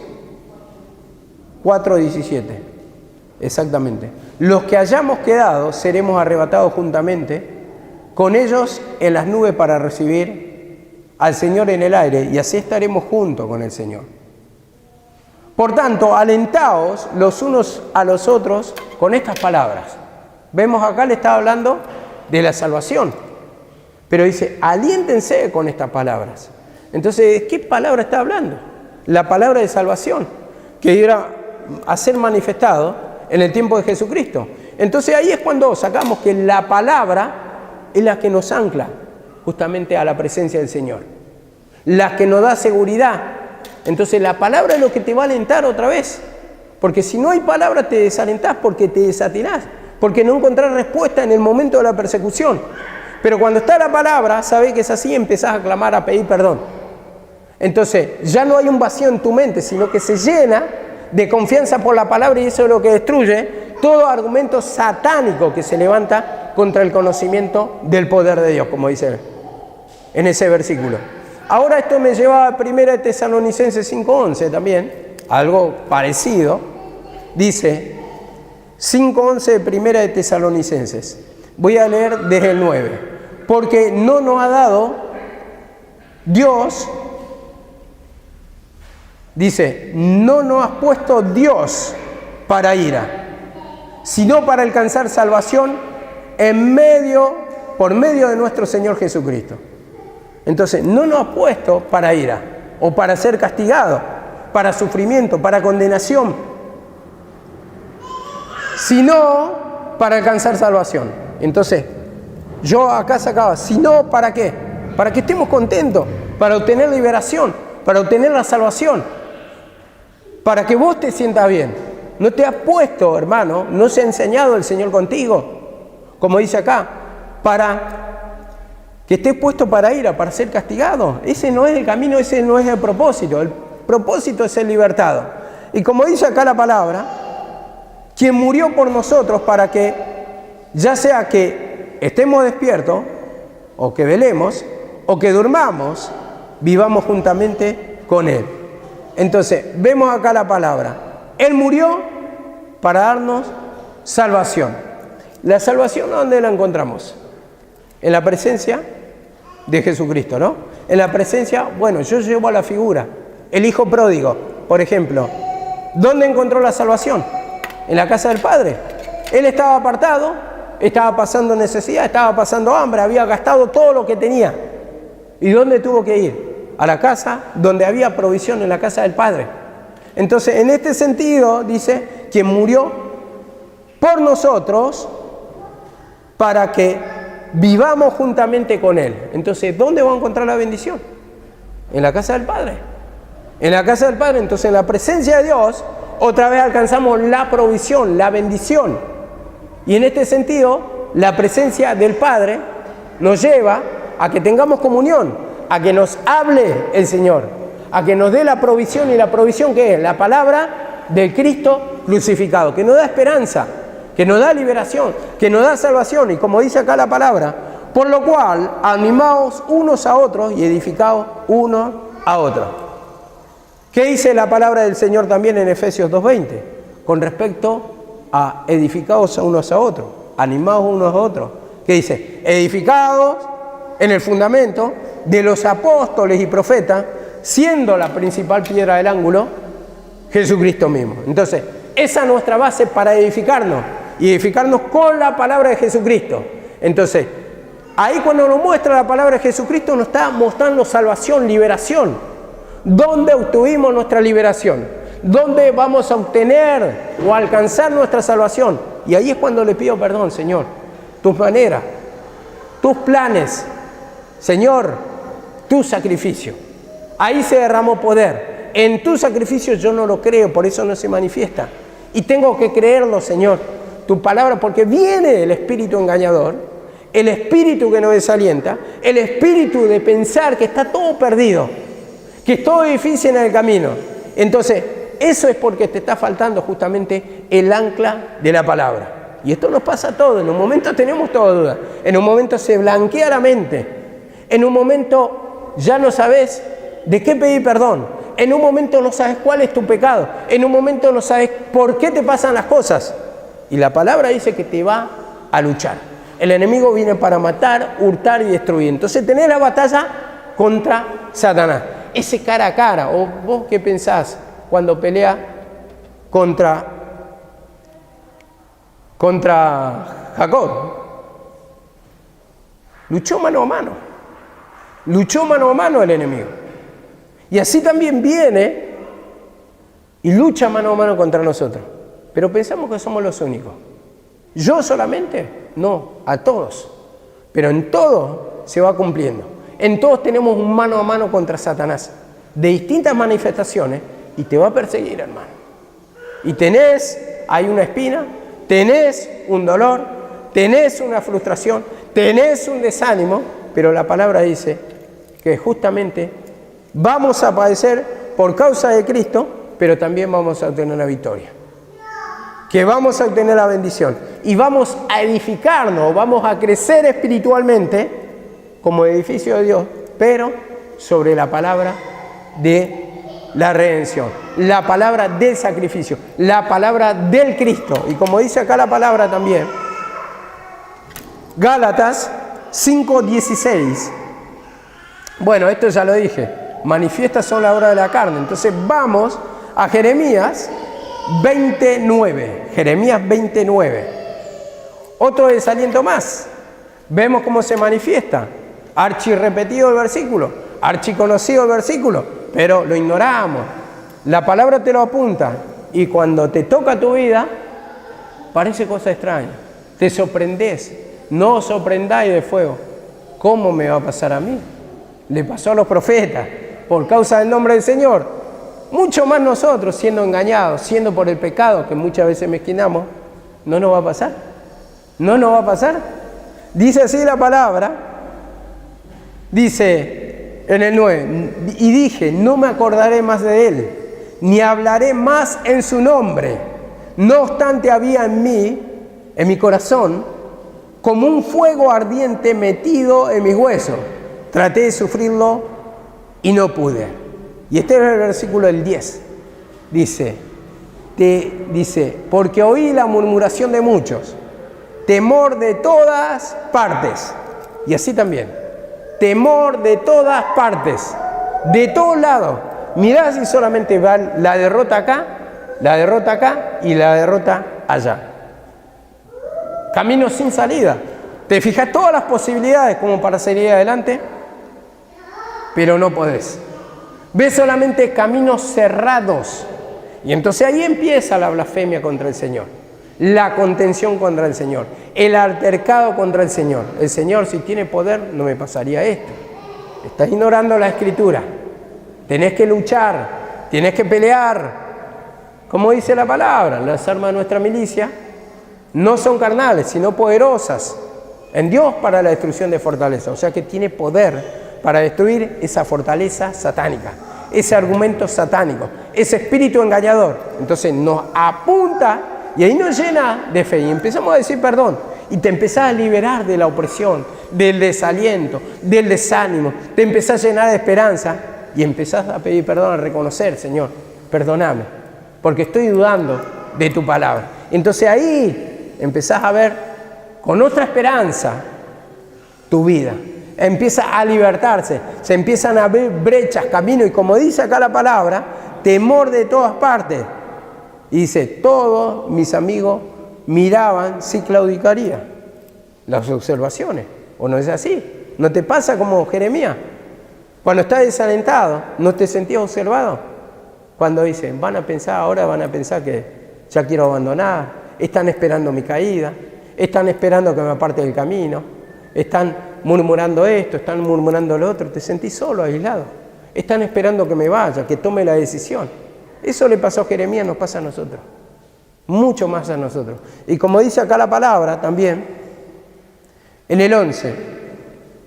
4:17, exactamente, los que hayamos quedado seremos arrebatados juntamente con ellos en las nubes para recibir al Señor en el aire, y así estaremos juntos con el Señor. Por tanto, alentaos los unos a los otros con estas palabras. Vemos acá, le está hablando de la salvación. Pero dice, aliéntense con estas palabras. Entonces, ¿qué palabra está hablando? La palabra de salvación, que iba a ser manifestado en el tiempo de Jesucristo. Entonces ahí es cuando sacamos que la palabra es la que nos ancla justamente a la presencia del Señor, la que nos da seguridad. Entonces la palabra es lo que te va a alentar otra vez, porque si no hay palabra te desalentás porque te desatinás, porque no encontrás respuesta en el momento de la persecución. Pero cuando está la palabra, sabés que es así, empezás a clamar, a pedir perdón. Entonces ya no hay un vacío en tu mente, sino que se llena de confianza por la palabra, y eso es lo que destruye todo argumento satánico que se levanta contra el conocimiento del poder de Dios, como dice en ese versículo. Ahora esto me lleva a 1 Tesalonicenses 5:11 también, algo parecido. Dice 5:11 de 1 Tesalonicenses. Voy a leer desde el 9. Porque no nos ha dado Dios, dice, no nos ha puesto Dios para ira, sino para alcanzar salvación por medio de nuestro Señor Jesucristo. Entonces, no nos ha puesto para ira, o para ser castigado, para sufrimiento, para condenación, sino para alcanzar salvación. Entonces, yo acá sacaba, sino ¿para qué? Para que estemos contentos, para obtener liberación, para obtener la salvación, para que vos te sientas bien. No te has puesto, hermano, no se ha enseñado el Señor contigo, como dice acá, para que estés puesto para ira, para ser castigado. Ese no es el camino, ese no es el propósito. El propósito es ser libertado. Y como dice acá la palabra, quien murió por nosotros para que, ya sea que estemos despiertos, o que velemos, o que durmamos, vivamos juntamente con Él. Entonces, vemos acá la palabra. Él murió para darnos salvación. La salvación, ¿dónde la encontramos? En la presencia de Jesucristo, ¿no? En la presencia, bueno, yo llevo a la figura, el hijo pródigo, por ejemplo. ¿Dónde encontró la salvación? En la casa del Padre. Él estaba apartado, estaba pasando necesidad, estaba pasando hambre, había gastado todo lo que tenía. ¿Y dónde tuvo que ir? A la casa donde había provisión, en la casa del Padre. Entonces, en este sentido, dice, quien murió por nosotros para que vivamos juntamente con Él. Entonces, ¿dónde vamos a encontrar la bendición? En la casa del Padre. En la casa del Padre. Entonces, en la presencia de Dios, otra vez alcanzamos la provisión, la bendición. Y en este sentido, la presencia del Padre nos lleva a que tengamos comunión, a que nos hable el Señor, a que nos dé la provisión. ¿Y la provisión qué es? La palabra del Cristo crucificado, que nos da esperanza, que nos da liberación, que nos da salvación. Y como dice acá la palabra, por lo cual animaos unos a otros y edificaos unos a otros. ¿Qué dice la palabra del Señor también en Efesios 2:20? Con respecto a edificaos a unos a otros, animaos unos a otros. ¿Qué dice? Edificados en el fundamento de los apóstoles y profetas, siendo la principal piedra del ángulo Jesucristo mismo. Entonces, esa es nuestra base para edificarnos, y edificarnos con la palabra de Jesucristo. Entonces, ahí cuando nos muestra la palabra de Jesucristo, nos está mostrando salvación, liberación. ¿Dónde obtuvimos nuestra liberación? ¿Dónde vamos a obtener o alcanzar nuestra salvación? Y ahí es cuando le pido perdón, Señor. Tus maneras, tus planes, Señor, tu sacrificio. Ahí se derramó poder. En tu sacrificio yo no lo creo, por eso no se manifiesta. Y tengo que creerlo, Señor, tu palabra, porque viene el espíritu engañador, el espíritu que nos desalienta, el espíritu de pensar que está todo perdido, que es todo difícil en el camino. Entonces, eso es porque te está faltando justamente el ancla de la palabra. Y esto nos pasa a todos. En un momento tenemos toda duda. En un momento se blanquea la mente. En un momento ya no sabes de qué pedir perdón. En un momento no sabes cuál es tu pecado. En un momento no sabes por qué te pasan las cosas. Y la palabra dice que te va a luchar. El enemigo viene para matar, hurtar y destruir. Entonces tenés la batalla contra Satanás. Ese cara a cara. ¿O vos qué pensás? cuando pelea contra Jacob. Luchó mano a mano. Luchó mano a mano el enemigo. Y así también viene y lucha mano a mano contra nosotros. Pero pensamos que somos los únicos. ¿Yo solamente? No, a todos. Pero en todos se va cumpliendo. En todos tenemos un mano a mano contra Satanás, de distintas manifestaciones, y te va a perseguir, hermano. Y hay una espina, tenés un dolor, tenés una frustración, tenés un desánimo, pero la palabra dice que justamente vamos a padecer por causa de Cristo, pero también vamos a obtener la victoria. Que vamos a obtener la bendición y vamos a edificarnos, vamos a crecer espiritualmente como edificio de Dios, pero sobre la palabra de la redención, la palabra del sacrificio, la palabra del Cristo. Y como dice acá la palabra también, Gálatas 5:16. Bueno, esto ya lo dije, manifiestas son la obra de la carne. Entonces vamos a Jeremías 29. Jeremías 29. Otro desaliento más. Vemos cómo se manifiesta. Archirrepetido el versículo, archiconocido el versículo, pero lo ignoramos. La palabra te lo apunta y cuando te toca tu vida, parece cosa extraña. Te sorprendés. No os sorprendáis de fuego. ¿Cómo me va a pasar a mí? Le pasó a los profetas por causa del nombre del Señor. Mucho más nosotros siendo engañados, siendo por el pecado que muchas veces mezquinamos, no nos va a pasar. No nos va a pasar. Dice así la palabra, dice en el 9, y dije, no me acordaré más de él, ni hablaré más en su nombre. No obstante había en mí, en mi corazón, como un fuego ardiente metido en mis huesos. Traté de sufrirlo y no pude. Y este es el versículo del 10. Dice, porque oí la murmuración de muchos, temor de todas partes. Y así también, temor de todas partes, de todos lados. Mirá si solamente va la derrota acá y la derrota allá. Caminos sin salida. Te fijas todas las posibilidades como para seguir adelante, pero no podés. Ves solamente caminos cerrados. Y entonces ahí empieza la blasfemia contra el Señor, la contención contra el Señor, el altercado contra el Señor. El Señor, si tiene poder, no me pasaría esto. Estás ignorando la Escritura. Tenés que luchar, tenés que pelear. Como dice la palabra, las armas de nuestra milicia no son carnales, sino poderosas en Dios para la destrucción de fortaleza. O sea que tiene poder para destruir esa fortaleza satánica, ese argumento satánico, ese espíritu engañador. Entonces nos apunta y ahí nos llena de fe y empezamos a decir perdón y te empezás a liberar de la opresión, del desaliento, del desánimo, te empezás a llenar de esperanza y empezás a pedir perdón, a reconocer, Señor, perdóname, porque estoy dudando de tu palabra. Entonces ahí empezás a ver con otra esperanza tu vida. Empieza a libertarse, se empiezan a abrir brechas, caminos, y como dice acá la palabra, temor de todas partes. Y dice, todos mis amigos miraban si claudicaría. Las observaciones, ¿o no es así? ¿No te pasa como Jeremías? Cuando estás desalentado, ¿no te sentías observado? Cuando dicen, ahora van a pensar que ya quiero abandonar, están esperando mi caída, están esperando que me aparte del camino, están murmurando esto, están murmurando lo otro, te sentís solo, aislado. Están esperando que me vaya, que tome la decisión. Eso le pasó a Jeremías, nos pasa a nosotros. Mucho más a nosotros. Y como dice acá la palabra también, en el 11,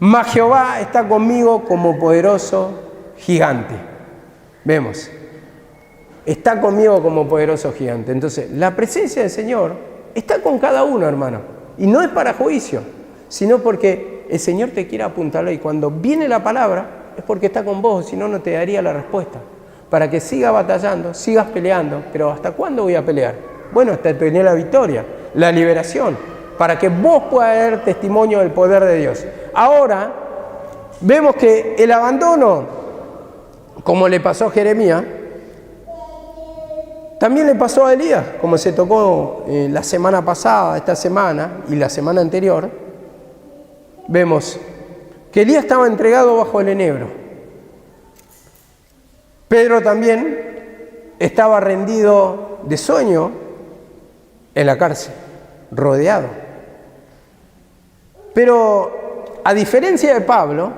mas Jehová está conmigo como poderoso gigante. Vemos, está conmigo como poderoso gigante. Entonces, la presencia del Señor está con cada uno, hermano. Y no es para juicio, sino porque el Señor te quiere apuntarle y cuando viene la palabra es porque está con vos, si no, no te daría la respuesta. Para que sigas batallando, sigas peleando, pero ¿hasta cuándo voy a pelear? Bueno, hasta tener la victoria, la liberación, para que vos puedas dar testimonio del poder de Dios. Ahora, vemos que el abandono, como le pasó a Jeremías, También le pasó a Elías, como se tocó la semana pasada, esta semana y la semana anterior. Vemos que Elías estaba entregado bajo el enebro. Pedro también estaba rendido de sueño en la cárcel, rodeado. Pero a diferencia de Pablo,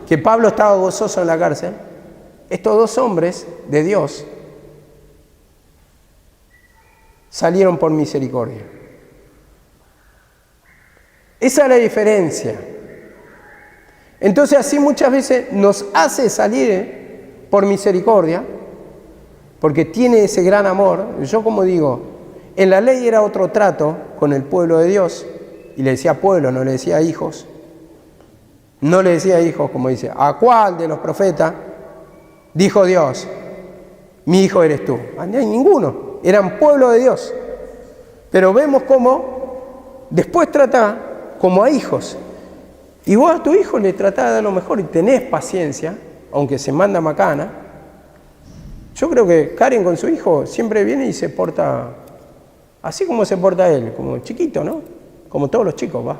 que Pablo estaba gozoso en la cárcel, estos dos hombres de Dios salieron por misericordia. Esa es la diferencia. Entonces así muchas veces nos hace salir por misericordia, porque tiene ese gran amor. Yo, como digo, en la ley era otro trato con el pueblo de Dios, y le decía pueblo, no le decía hijos. No le decía hijos, como dice, ¿a cuál de los profetas dijo Dios, mi hijo eres tú? No hay ninguno. Eran pueblo de Dios. Pero vemos cómo después trata como a hijos. Y vos a tu hijo le tratás de dar lo mejor y tenés paciencia, aunque se manda macana. Yo creo que Karen con su hijo siempre viene y se porta así como se porta él, como chiquito, ¿no? Como todos los chicos, va.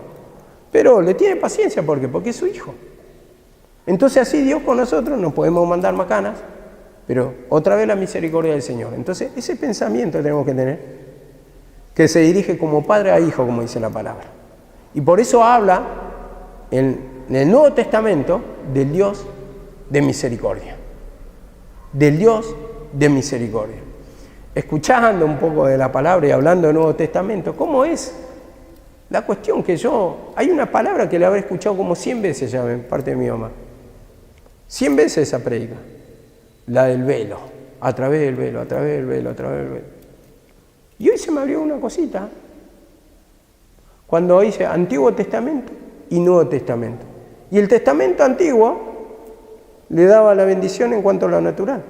Pero le tiene paciencia porque es su hijo. Entonces así Dios con nosotros nos podemos mandar macanas, pero otra vez la misericordia del Señor. Entonces ese pensamiento tenemos que tener, que se dirige como padre a hijo, como dice la palabra. Y por eso habla en el Nuevo Testamento del Dios de misericordia. Del Dios de misericordia. Escuchando un poco de la palabra y hablando del Nuevo Testamento, ¿cómo es la cuestión? Que hay una palabra que la habré escuchado como 100 veces ya en parte de mi mamá. 100 veces esa predica. La del velo, a través del velo, a través del velo, a través del velo. Y hoy se me abrió una cosita, cuando dice Antiguo Testamento y Nuevo Testamento. Y el Testamento antiguo le daba la bendición en cuanto a lo natural.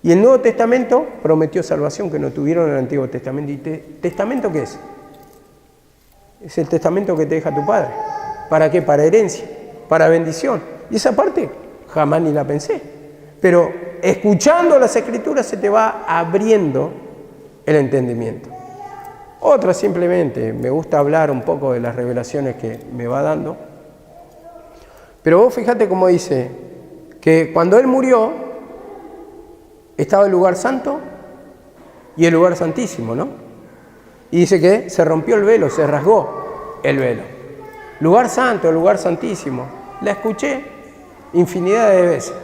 Y el Nuevo Testamento prometió salvación que no tuvieron en el Antiguo Testamento. ¿Y testamento qué es? Es el testamento que te deja tu padre. ¿Para qué? Para herencia, para bendición. Y esa parte jamás ni la pensé. Pero escuchando las Escrituras se te va abriendo el entendimiento. Otra simplemente, me gusta hablar un poco de las revelaciones que me va dando. Pero vos fíjate cómo dice que cuando él murió, estaba el lugar santo y el lugar santísimo, ¿no? Y dice que se rompió el velo, se rasgó el velo. Lugar santo, lugar santísimo. La escuché infinidad de veces.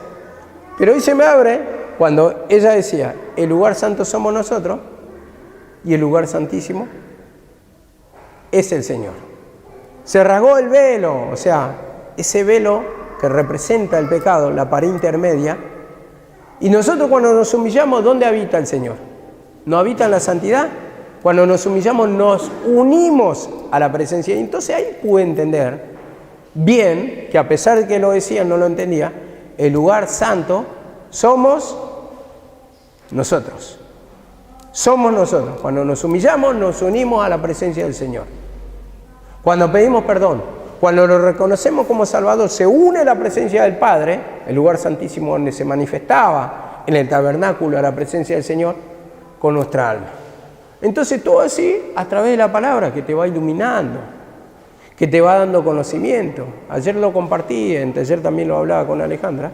Pero hoy se me abre cuando ella decía, el lugar santo somos nosotros y el lugar santísimo es el Señor. Se rasgó el velo, o sea, ese velo que representa el pecado, la pared intermedia. Y nosotros cuando nos humillamos, ¿dónde habita el Señor? ¿No habita en la santidad? Cuando nos humillamos nos unimos a la presencia. Y entonces ahí pude entender bien, que a pesar de que lo decía, no lo entendía, el lugar santo somos nosotros. Somos nosotros. Cuando nos humillamos, nos unimos a la presencia del Señor. Cuando pedimos perdón, cuando lo reconocemos como Salvador, se une la presencia del Padre, el lugar santísimo donde se manifestaba en el tabernáculo a la presencia del Señor, con nuestra alma. Entonces todo así a través de la palabra que te va iluminando, que te va dando conocimiento. Ayer lo compartí, ayer también lo hablaba con Alejandra.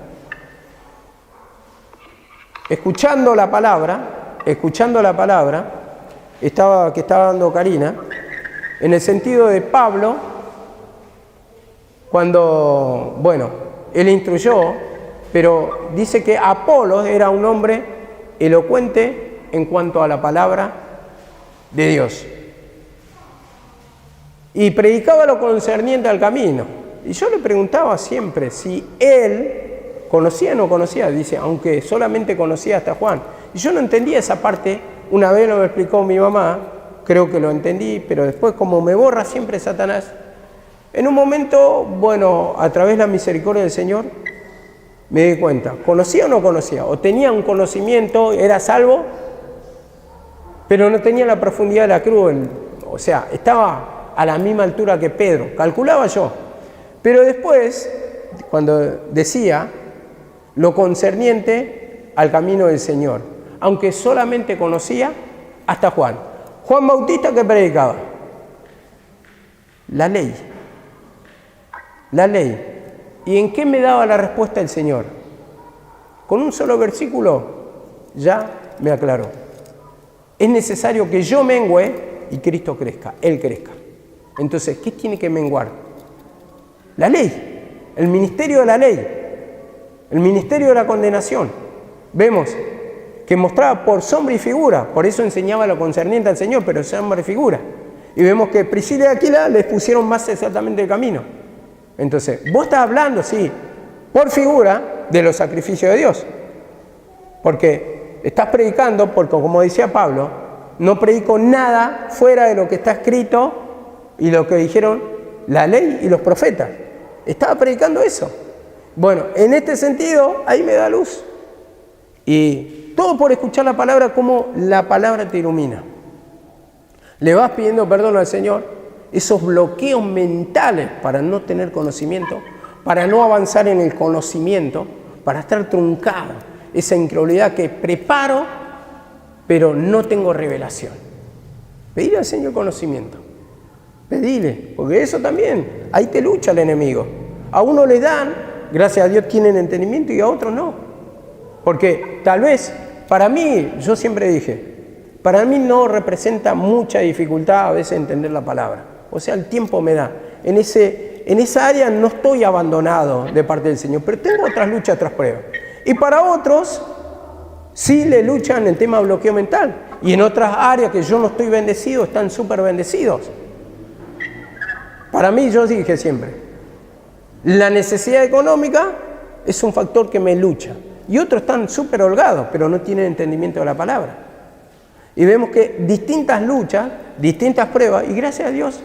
Escuchando la palabra, que estaba dando Karina, en el sentido de Pablo, cuando, él instruyó, pero dice que Apolos era un hombre elocuente en cuanto a la palabra de Dios. Y predicaba lo concerniente al camino. Y yo le preguntaba siempre si él conocía o no conocía. Dice, aunque solamente conocía hasta Juan. Y yo no entendía esa parte. Una vez lo explicó mi mamá, creo que lo entendí, pero después como me borra siempre Satanás, en un momento, a través de la misericordia del Señor, me di cuenta, ¿conocía o no conocía? O tenía un conocimiento, era salvo, pero no tenía la profundidad de la cruz, o sea, estaba a la misma altura que Pedro, calculaba yo. Pero después, cuando decía lo concerniente al camino del Señor, aunque solamente conocía hasta Juan. Juan Bautista, ¿qué predicaba? La ley. La ley. ¿Y en qué me daba la respuesta el Señor? Con un solo versículo ya me aclaró. Es necesario que yo mengüe y Cristo crezca, Él crezca. Entonces, ¿qué tiene que menguar? La ley, el ministerio de la ley, el ministerio de la condenación. Vemos que mostraba por sombra y figura, por eso enseñaba lo concerniente al Señor, pero sombra y figura. Y vemos que Priscila y Aquila les pusieron más exactamente el camino. Entonces, vos estás hablando, sí, por figura de los sacrificios de Dios. Porque estás predicando, porque como decía Pablo, no predico nada fuera de lo que está escrito y lo que dijeron la ley y los profetas. Estaba predicando eso. Bueno, en este sentido, ahí me da luz. Y todo por escuchar la palabra, como la palabra te ilumina. Le vas pidiendo perdón al Señor, esos bloqueos mentales para no tener conocimiento, para no avanzar en el conocimiento, para estar truncado, esa incredulidad que preparo, pero no tengo revelación. Pedirle al Señor conocimiento. Pedile, porque eso también, ahí te lucha el enemigo. A uno le dan, gracias a Dios tienen entendimiento y a otros no. Porque tal vez, para mí, yo siempre dije, para mí no representa mucha dificultad a veces entender la palabra. O sea, el tiempo me da. En esa área no estoy abandonado de parte del Señor, pero tengo otras luchas, otras pruebas. Y para otros, sí le luchan el tema de bloqueo mental. Y en otras áreas que yo no estoy bendecido, están súper bendecidos. Para mí, yo dije siempre, la necesidad económica es un factor que me lucha. Y otros están súper holgados, pero no tienen entendimiento de la palabra. Y vemos que distintas luchas, distintas pruebas, y gracias a Dios,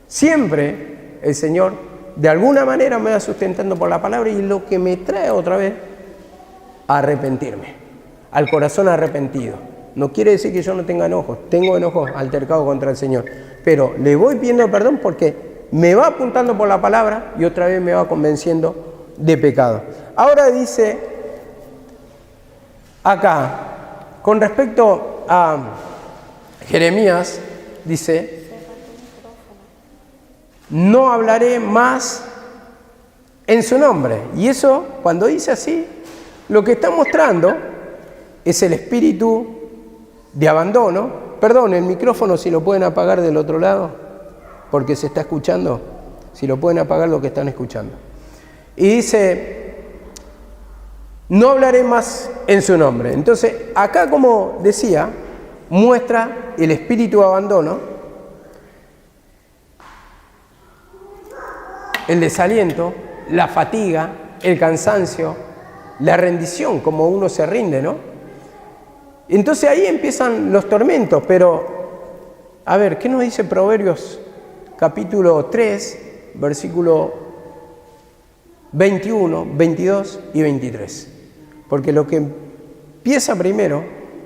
siempre el Señor de alguna manera me va sustentando por la palabra, y lo que me trae otra vez a arrepentirme, al corazón arrepentido. No quiere decir que yo no tenga enojos, tengo enojos altercados contra el Señor, pero le voy pidiendo perdón porque me va apuntando por la palabra y otra vez me va convenciendo de pecado. Ahora dice acá, con respecto a Jeremías, dice, no hablaré más en su nombre. Y eso, cuando dice así, lo que está mostrando es el espíritu de abandono. Perdón, el micrófono, si lo pueden apagar del otro lado, porque se está escuchando, si lo pueden apagar lo que están escuchando. Y dice, no hablaré más en su nombre. Entonces, acá, como decía, muestra el espíritu de abandono, el desaliento, la fatiga, el cansancio, la rendición, como uno se rinde, ¿no? Entonces ahí empiezan los tormentos, pero, a ver, ¿qué nos dice Proverbios capítulo 3, versículo 21, 22 y 23? Porque lo que empieza primero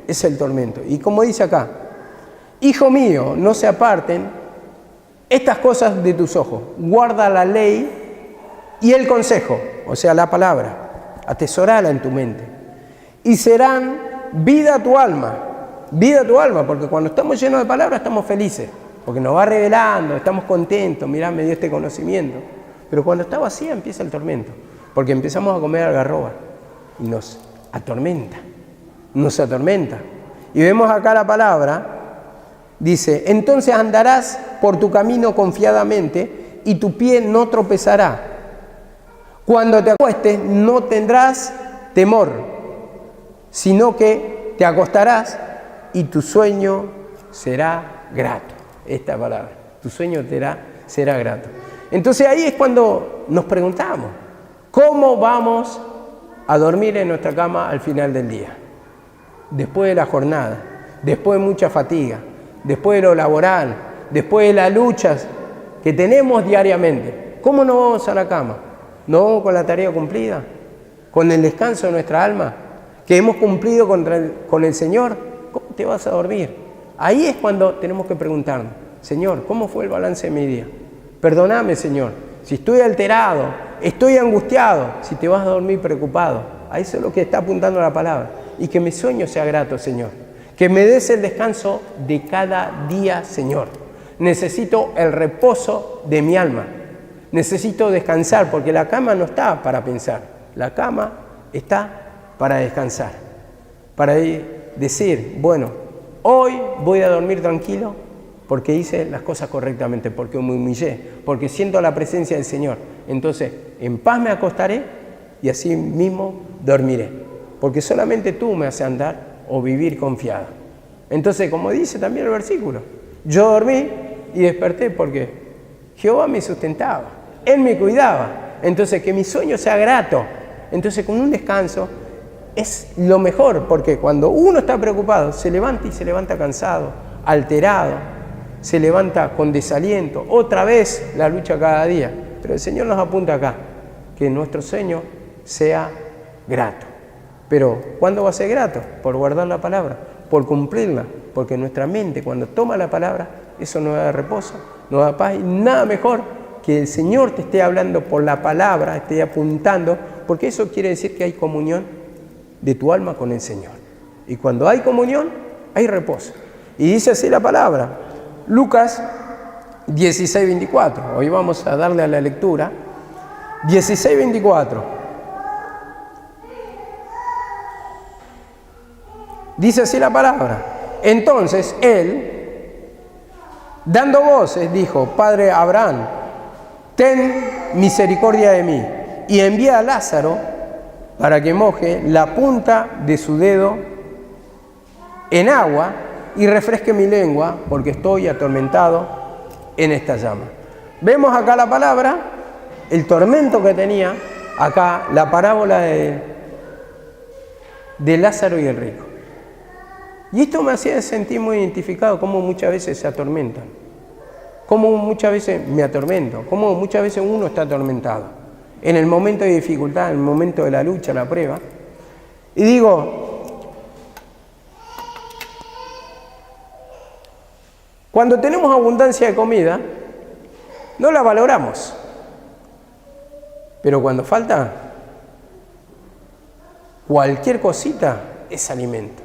es el tormento. Y como dice acá, hijo mío, no se aparten estas cosas de tus ojos, guarda la ley y el consejo, o sea, la palabra, atesorala en tu mente, y serán vida a tu alma, porque cuando estamos llenos de palabras estamos felices, porque nos va revelando, estamos contentos, mirá, me dio este conocimiento, pero cuando está vacía empieza el tormento, porque empezamos a comer algarroba y nos atormenta, y vemos acá la palabra, dice, entonces andarás por tu camino confiadamente y tu pie no tropezará. Cuando te acuestes no tendrás temor, sino que te acostarás y tu sueño será grato. Esta palabra, tu sueño será grato. Entonces ahí es cuando nos preguntamos, ¿cómo vamos a dormir en nuestra cama al final del día? Después de la jornada, después de mucha fatiga, después de lo laboral, después de las luchas que tenemos diariamente. ¿Cómo no vamos a la cama? ¿No vamos con la tarea cumplida? ¿Con el descanso de nuestra alma? ¿Que hemos cumplido con el Señor? ¿Cómo te vas a dormir? Ahí es cuando tenemos que preguntarnos, Señor, ¿cómo fue el balance de mi día? Perdóname, Señor, si estoy alterado, estoy angustiado, si te vas a dormir preocupado. A eso es lo que está apuntando la palabra. y que mi sueño sea grato, Señor. Que me des el descanso de cada día, Señor. Necesito el reposo de mi alma. Necesito descansar, porque la cama no está para pensar. La cama está para descansar. Para decir, bueno, hoy voy a dormir tranquilo porque hice las cosas correctamente, porque me humillé, porque siento la presencia del Señor. Entonces, en paz me acostaré y así mismo dormiré. Porque solamente tú me haces andar o vivir confiado. Entonces, como dice también el versículo, yo dormí y desperté porque Jehová me sustentaba, Él me cuidaba. Entonces, que mi sueño sea grato. Entonces, con un descanso es lo mejor, porque cuando uno está preocupado, se levanta y se levanta cansado, alterado, se levanta con desaliento. Otra vez la lucha cada día. Pero el Señor nos apunta acá, que nuestro sueño sea grato. Pero, ¿cuándo va a ser grato? Por guardar la palabra, por cumplirla, porque nuestra mente cuando toma la palabra, eso nos da reposo, nos da paz, y nada mejor que el Señor te esté hablando por la palabra, esté apuntando, porque eso quiere decir que hay comunión de tu alma con el Señor. Y cuando hay comunión, hay reposo. Y dice así la palabra, Lucas 16:24. Hoy vamos a darle a la lectura. 16:24. Dice así la palabra. Entonces él, dando voces, dijo, Padre Abraham, ten misericordia de mí y envía a Lázaro para que moje la punta de su dedo en agua y refresque mi lengua, porque estoy atormentado en esta llama. Vemos acá la palabra, el tormento que tenía, acá la parábola de Lázaro y el rico. Y esto me hacía sentir muy identificado, cómo muchas veces se atormentan, cómo muchas veces me atormento, cómo muchas veces uno está atormentado, en el momento de dificultad, en el momento de la lucha, la prueba. Y digo, cuando tenemos abundancia de comida, no la valoramos. Pero cuando falta, cualquier cosita es alimento.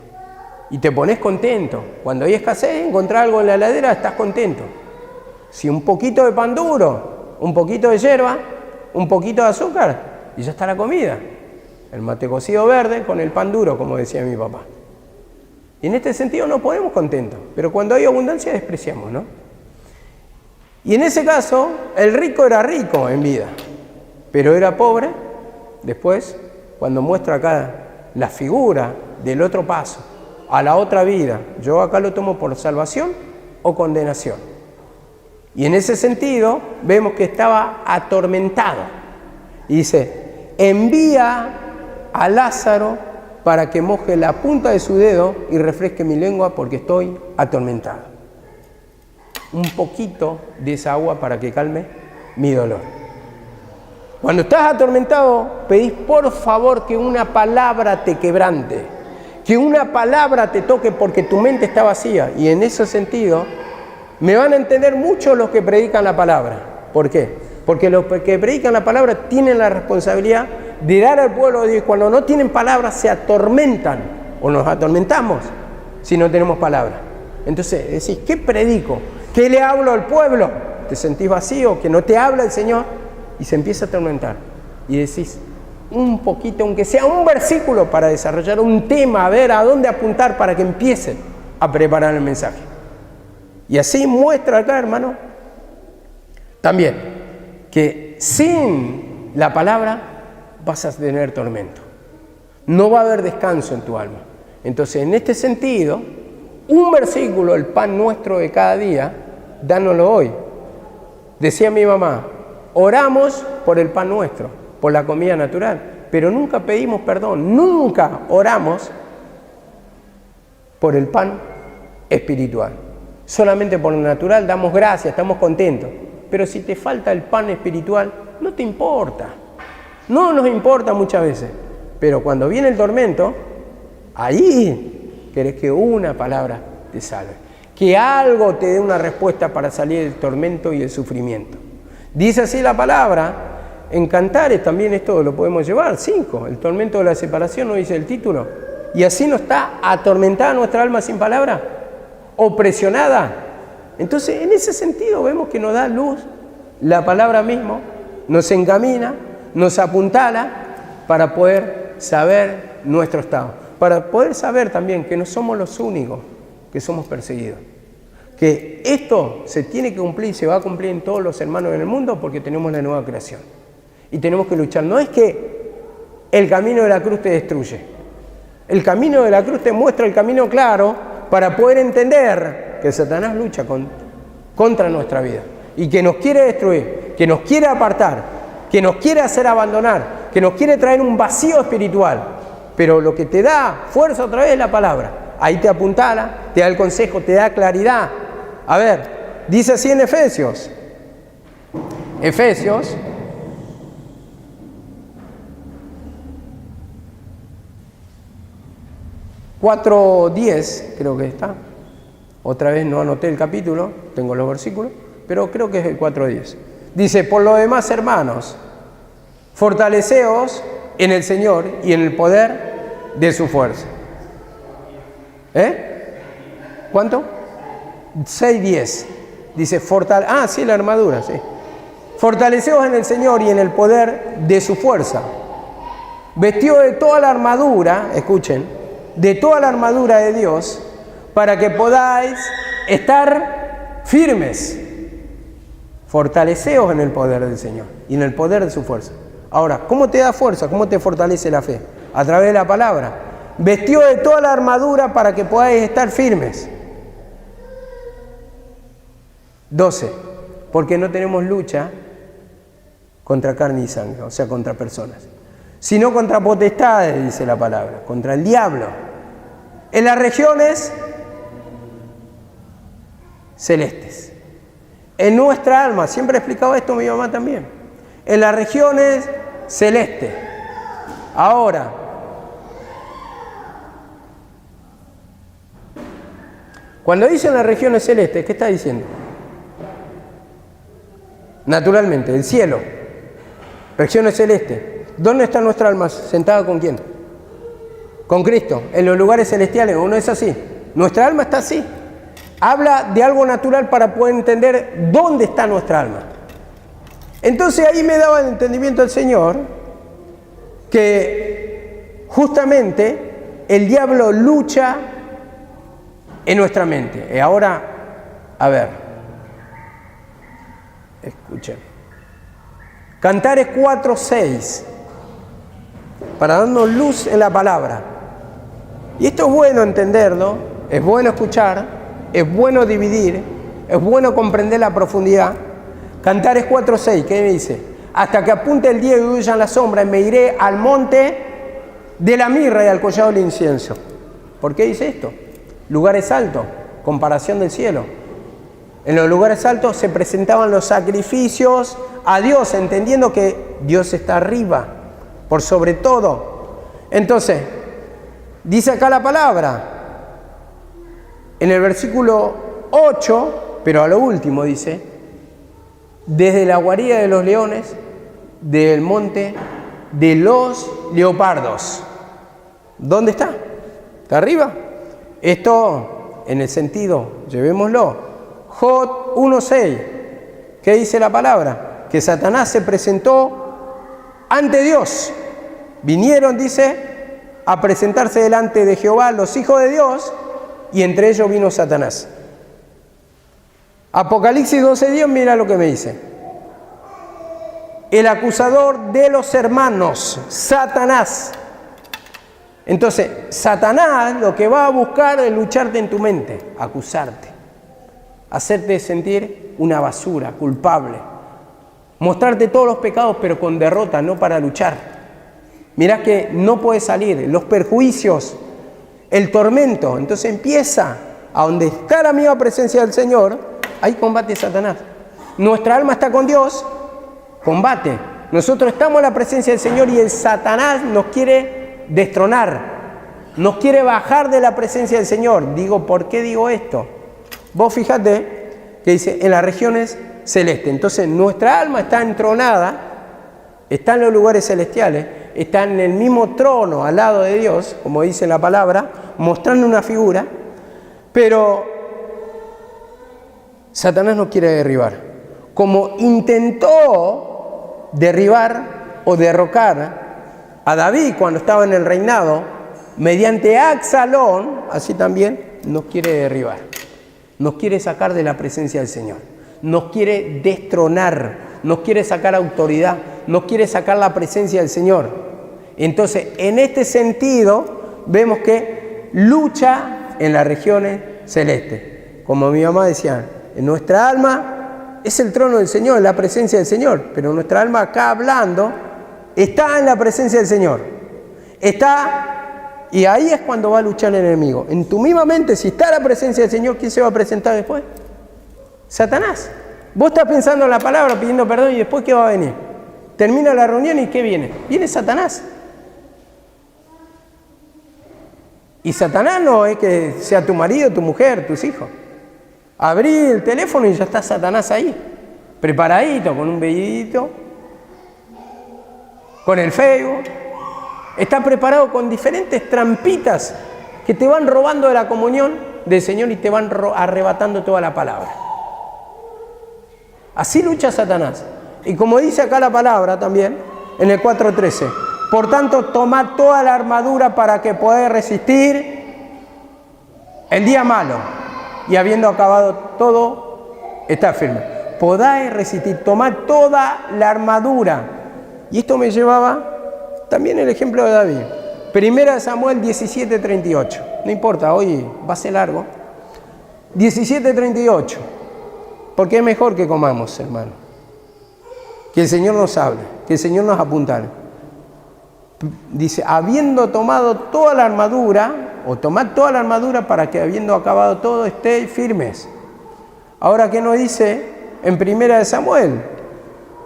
Y te pones contento. Cuando hay escasez, encontrar algo en la heladera, estás contento. Si un poquito de pan duro, un poquito de yerba, un poquito de azúcar, y ya está la comida. El mate cocido verde con el pan duro, como decía mi papá. Y en este sentido nos ponemos contentos. Pero cuando hay abundancia, despreciamos, ¿no? Y en ese caso, el rico era rico en vida, pero era pobre después, cuando muestra acá la figura del otro paso, a la otra vida. Yo acá lo tomo por salvación o condenación. Y en ese sentido vemos que estaba atormentado. Y dice, envía a Lázaro para que moje la punta de su dedo y refresque mi lengua porque estoy atormentado. Un poquito de esa agua para que calme mi dolor. Cuando estás atormentado, pedís por favor que una palabra te quebrante. Que una palabra te toque porque tu mente está vacía. Y en ese sentido, me van a entender mucho los que predican la palabra. ¿Por qué? Porque los que predican la palabra tienen la responsabilidad de dar al pueblo de Dios. Cuando no tienen palabra, se atormentan. O nos atormentamos si no tenemos palabra. Entonces, decís, ¿qué predico? ¿Qué le hablo al pueblo? Te sentís vacío, que no te habla el Señor. Y se empieza a atormentar. Y decís, un poquito, aunque sea un versículo, para desarrollar un tema, a ver a dónde apuntar para que empiecen a preparar el mensaje. Y así muestra acá, hermano, también que sin la palabra vas a tener tormento. No va a haber descanso en tu alma. Entonces, en este sentido, un versículo, el pan nuestro de cada día, dánoslo hoy. Decía mi mamá, oramos por el pan nuestro, por la comida natural, pero nunca pedimos perdón, nunca oramos por el pan espiritual. Solamente por lo natural damos gracias, estamos contentos, pero si te falta el pan espiritual, no te importa, no nos importa muchas veces, pero cuando viene el tormento, ahí querés que una palabra te salve, que algo te dé una respuesta para salir del tormento y del sufrimiento. Dice así la palabra. En Cantares también esto lo podemos llevar, 5. El tormento de la separación, ¿no dice el título? Y así no está atormentada nuestra alma sin palabra, opresionada. Entonces, en ese sentido vemos que nos da luz la palabra mismo, nos encamina, nos apuntala para poder saber nuestro estado, para poder saber también que no somos los únicos que somos perseguidos, que esto se tiene que cumplir y se va a cumplir en todos los hermanos en el mundo porque tenemos la nueva creación y tenemos que luchar. No es que el camino de la cruz te destruye, el camino de la cruz te muestra el camino claro para poder entender que Satanás lucha contra nuestra vida y que nos quiere destruir, que nos quiere apartar, que nos quiere hacer abandonar, que nos quiere traer un vacío espiritual. Pero lo que te da fuerza otra vez es la palabra. Ahí te apuntala, te da el consejo, te da claridad. A ver, dice así en Efesios. Efesios 4:10, creo que está. Otra vez no anoté el capítulo, tengo los versículos, pero creo que es el 4:10. Dice, por lo demás, hermanos, fortaleceos en el Señor y en el poder de su fuerza. ¿Cuánto? 6:10. Dice, sí, la armadura, sí. Fortaleceos en el Señor y en el poder de su fuerza. Vestido de toda la armadura, escuchen, de toda la armadura de Dios, para que podáis estar firmes. Fortaleceos en el poder del Señor y en el poder de su fuerza. Ahora, ¿cómo te da fuerza? ¿Cómo te fortalece la fe? A través de la palabra. Vestido de toda la armadura para que podáis estar firmes. 12. Porque no tenemos lucha contra carne y sangre, o sea, contra personas, sino contra potestades, dice la palabra, contra el diablo. En las regiones celestes. En nuestra alma, siempre he explicado esto mi mamá también, en las regiones celestes. Ahora, cuando dice en las regiones celestes, ¿qué está diciendo? Naturalmente, el cielo, regiones celestes. ¿Dónde está nuestra alma? ¿Sentada con quién? Con Cristo, en los lugares celestiales. ¿O no es así? Nuestra alma está así. Habla de algo natural para poder entender dónde está nuestra alma. Entonces ahí me daba el entendimiento del Señor que justamente el diablo lucha en nuestra mente. Y ahora, a ver, escuchen. Cantares 4:6, para darnos luz en la palabra. Y esto es bueno entenderlo, es bueno escuchar, es bueno dividir, es bueno comprender la profundidad. Cantares 4:6, ¿qué me dice? Hasta que apunte el día y huyan las sombras, me iré al monte de la mirra y al collado del incienso. ¿Por qué dice esto? Lugares altos, comparación del cielo. En los lugares altos se presentaban los sacrificios a Dios, entendiendo que Dios está arriba, por sobre todo. Entonces, dice acá la palabra, en el versículo 8, pero a lo último dice, desde la guarida de los leones, del monte de los leopardos. ¿Dónde está? ¿Está arriba? Esto, en el sentido, llevémoslo. Job 1:6, ¿qué dice la palabra? Que Satanás se presentó ante Dios. Vinieron, dice, a presentarse delante de Jehová los hijos de Dios, y entre ellos vino Satanás. Apocalipsis 12:10, mira lo que me dice. El acusador de los hermanos, Satanás. Entonces, Satanás lo que va a buscar es lucharte en tu mente, acusarte, hacerte sentir una basura, culpable, mostrarte todos los pecados, pero con derrota, no para luchar. Mirá que no puedes salir, los perjuicios, el tormento. Entonces empieza, a donde está la misma presencia del Señor, ahí combate Satanás. Nuestra alma está con Dios, combate. Nosotros estamos en la presencia del Señor y el Satanás nos quiere destronar, nos quiere bajar de la presencia del Señor. Digo, ¿por qué digo esto? Vos fíjate que dice, en las regiones celestes. Entonces nuestra alma está entronada, está en los lugares celestiales, está en el mismo trono al lado de Dios, como dice la palabra, mostrando una figura, pero Satanás no quiere derribar. Como intentó derribar o derrocar a David cuando estaba en el reinado, mediante Absalón, así también nos quiere derribar. Nos quiere sacar de la presencia del Señor. Nos quiere destronar. Nos quiere sacar autoridad. Nos quiere sacar la presencia del Señor. Entonces, en este sentido, vemos que lucha en las regiones celestes. Como mi mamá decía, en nuestra alma es el trono del Señor, la presencia del Señor. Pero nuestra alma acá hablando está en la presencia del Señor. Y ahí es cuando va a luchar el enemigo. En tu misma mente, si está la presencia del Señor, ¿quién se va a presentar después? Satanás. Vos estás pensando en la palabra, pidiendo perdón, y después ¿qué va a venir? Termina la reunión y ¿qué viene? Viene Satanás. Y Satanás no es que sea tu marido, tu mujer, tus hijos. Abrí el teléfono y ya está Satanás ahí. Preparadito, con un vellidito, con el Facebook. Está preparado con diferentes trampitas que te van robando de la comunión del Señor y te van arrebatando toda la palabra. Así lucha Satanás. Y como dice acá la palabra también, en el 4:13, por tanto, tomad toda la armadura para que podáis resistir el día malo. Y habiendo acabado todo, está firme. Podáis resistir, tomad toda la armadura. Y esto me llevaba también el ejemplo de David. Primera de Samuel 17:38. No importa, hoy va a ser largo. 17:38. Porque es mejor que comamos, hermano. Que el Señor nos hable, que el Señor nos apuntale. Dice, habiendo tomado toda la armadura, o tomad toda la armadura para que habiendo acabado todo estéis firmes. Ahora, ¿qué nos dice en Primera de Samuel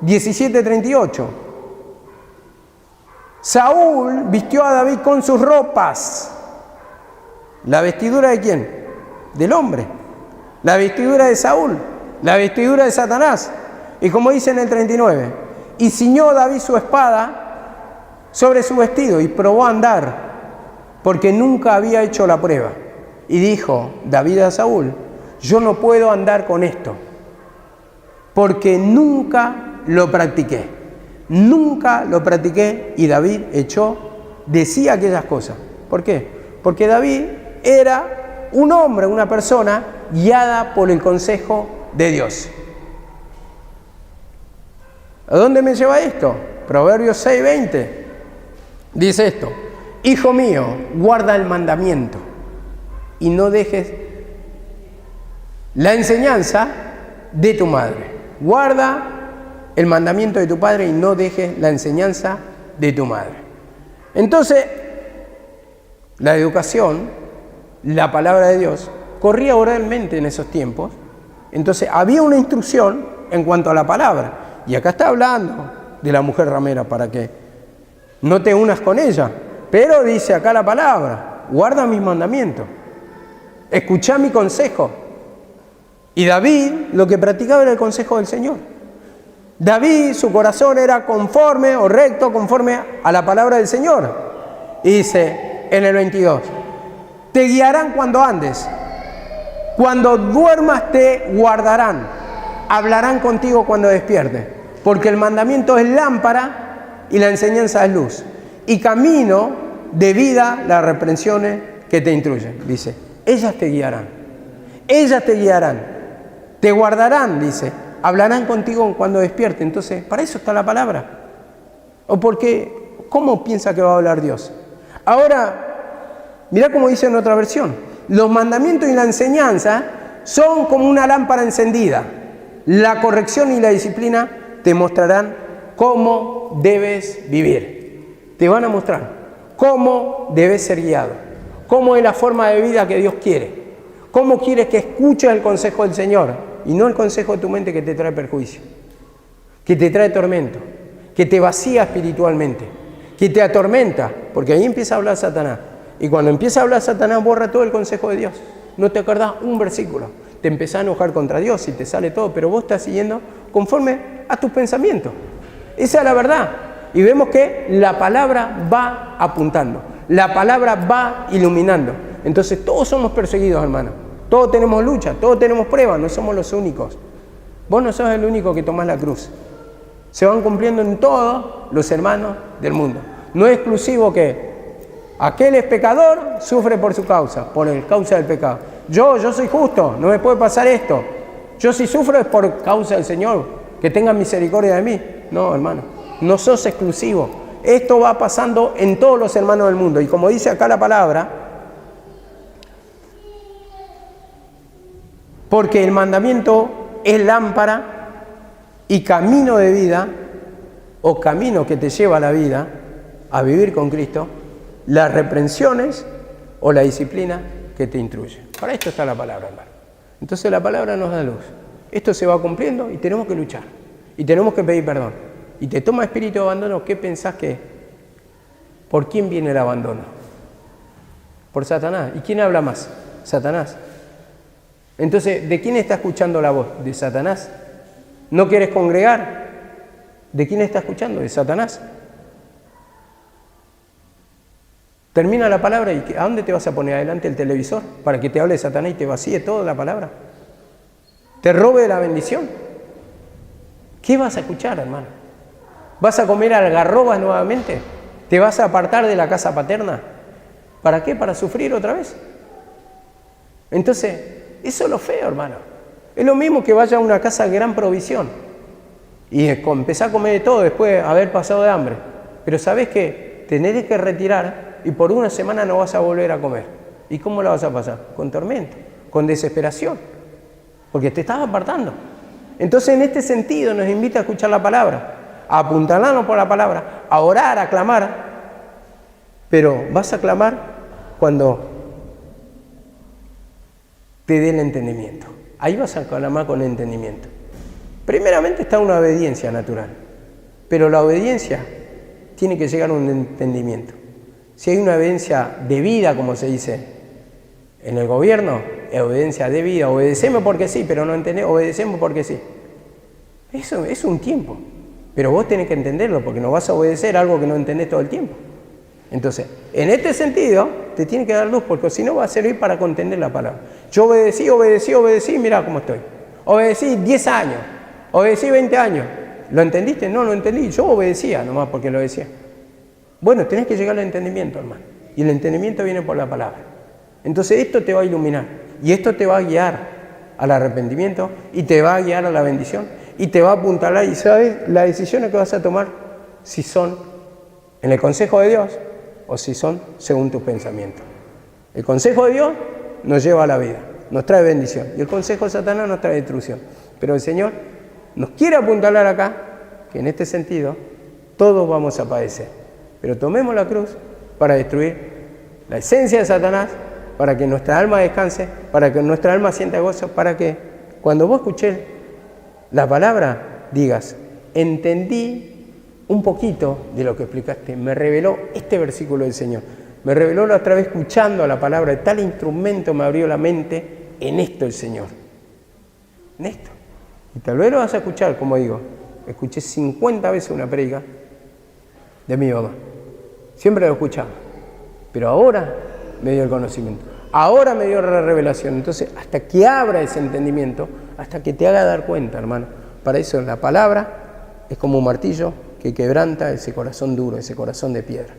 17:38? Saúl vistió a David con sus ropas. ¿La vestidura de quién? Del hombre. La vestidura de Saúl. La vestidura de Satanás. Y como dice en el 39, y ciñó David su espada sobre su vestido y probó a andar, porque nunca había hecho la prueba. Y dijo David a Saúl, yo no puedo andar con esto, porque nunca lo practiqué. Nunca lo practiqué. Y David decía aquellas cosas. ¿Por qué? Porque David era un hombre, una persona guiada por el consejo de Dios. ¿A dónde me lleva esto? Proverbios 6:20 dice esto: hijo mío, guarda el mandamiento y no dejes la enseñanza de tu madre. Guarda el mandamiento de tu padre y no dejes la enseñanza de tu madre. Entonces, la educación, la palabra de Dios, corría oralmente en esos tiempos. Entonces, había una instrucción en cuanto a la palabra. Y acá está hablando de la mujer ramera para que no te unas con ella. Pero dice acá la palabra, guarda mis mandamientos, escuchá mi consejo. Y David lo que practicaba era el consejo del Señor. David, su corazón era conforme o recto, conforme a la palabra del Señor. Y dice en el 22, te guiarán cuando andes, cuando duermas te guardarán, hablarán contigo cuando despiertes, porque el mandamiento es lámpara y la enseñanza es luz, y camino de vida las reprensiones que te instruyen. Dice, ellas te guiarán, te guardarán, dice, hablarán contigo cuando despierte. Entonces, para eso está la palabra. ¿O porque cómo piensa que va a hablar Dios? Ahora, mirá cómo dice en otra versión. Los mandamientos y la enseñanza son como una lámpara encendida. La corrección y la disciplina te mostrarán cómo debes vivir. Te van a mostrar cómo debes ser guiado. Cómo es la forma de vida que Dios quiere. Cómo quieres que escuches el consejo del Señor. Y no el consejo de tu mente que te trae perjuicio, que te trae tormento, que te vacía espiritualmente, que te atormenta, porque ahí empieza a hablar Satanás. Y cuando empieza a hablar Satanás, borra todo el consejo de Dios. No te acordás un versículo. Te empezás a enojar contra Dios y te sale todo, pero vos estás siguiendo conforme a tus pensamientos. Esa es la verdad. Y vemos que la palabra va apuntando, la palabra va iluminando. Entonces todos somos perseguidos, hermano. Todos tenemos lucha, todos tenemos pruebas, no somos los únicos. Vos no sos el único que tomás la cruz. Se van cumpliendo en todos los hermanos del mundo. No es exclusivo que aquel es pecador, sufre por su causa, por el causa del pecado. Yo soy justo, no me puede pasar esto. Yo si sufro es por causa del Señor, que tenga misericordia de mí. No, hermano, no sos exclusivo. Esto va pasando en todos los hermanos del mundo. Y como dice acá la palabra, porque el mandamiento es lámpara y camino de vida, o camino que te lleva a la vida, a vivir con Cristo, las reprensiones o la disciplina que te instruye. Para esto está la palabra, hermano. Entonces la palabra nos da luz. Esto se va cumpliendo y tenemos que luchar. Y tenemos que pedir perdón. Y te toma espíritu de abandono, ¿qué pensás que? ¿Por quién viene el abandono? Por Satanás. ¿Y quién habla más? Satanás. Entonces, ¿de quién está escuchando la voz? ¿De Satanás? ¿No quieres congregar? ¿De quién está escuchando? ¿De Satanás? Termina la palabra y ¿a dónde te vas a poner? ¿Adelante el televisor? Para que te hable Satanás y te vacíe toda la palabra. ¿Te robe la bendición? ¿Qué vas a escuchar, hermano? ¿Vas a comer algarrobas nuevamente? ¿Te vas a apartar de la casa paterna? ¿Para qué? ¿Para sufrir otra vez? Entonces, eso es lo feo, hermano. Es lo mismo que vaya a una casa de gran provisión y empezar a comer de todo después de haber pasado de hambre. Pero sabes que tenés que retirar y por una semana no vas a volver a comer. ¿Y cómo la vas a pasar? Con tormento, con desesperación, porque te estás apartando. Entonces, en este sentido, nos invita a escuchar la palabra, a apuntalarnos por la palabra, a orar, a clamar. Pero vas a clamar cuando te dé el entendimiento. Ahí vas a clamar con entendimiento. Primeramente está una obediencia natural, pero la obediencia tiene que llegar a un entendimiento. Si hay una obediencia debida, como se dice en el gobierno, es obediencia debida, obedecemos porque sí, pero no entendemos, obedecemos porque sí. Eso es un tiempo, pero vos tenés que entenderlo, porque no vas a obedecer algo que no entendés todo el tiempo. Entonces, en este sentido, te tiene que dar luz, porque si no va a servir para contender la palabra. Yo obedecí, mirá cómo estoy. Obedecí 10 años, obedecí 20 años. ¿Lo entendiste? No, lo entendí. Yo obedecía nomás porque lo decía. Bueno, tenés que llegar al entendimiento, hermano. Y el entendimiento viene por la palabra. Entonces, esto te va a iluminar. Y esto te va a guiar al arrepentimiento y te va a guiar a la bendición y te va a apuntalar. Y sabes las decisiones que vas a tomar, si son en el consejo de Dios o si son según tus pensamientos. El consejo de Dios nos lleva a la vida, nos trae bendición. Y el consejo de Satanás nos trae destrucción. Pero el Señor nos quiere apuntalar acá, que en este sentido todos vamos a padecer. Pero tomemos la cruz para destruir la esencia de Satanás, para que nuestra alma descanse, para que nuestra alma sienta gozo, para que cuando vos escuches la palabra digas, entendí un poquito de lo que explicaste, me reveló este versículo del Señor, me reveló la otra vez escuchando la palabra, de tal instrumento me abrió la mente, en esto el Señor, en esto. Y tal vez lo vas a escuchar, como digo, escuché 50 veces una predica de mi mamá, siempre lo escuchaba, pero ahora me dio el conocimiento, ahora me dio la revelación. Entonces, hasta que abra ese entendimiento, hasta que te haga dar cuenta, hermano, para eso la palabra es como un martillo que quebranta ese corazón duro, ese corazón de piedra,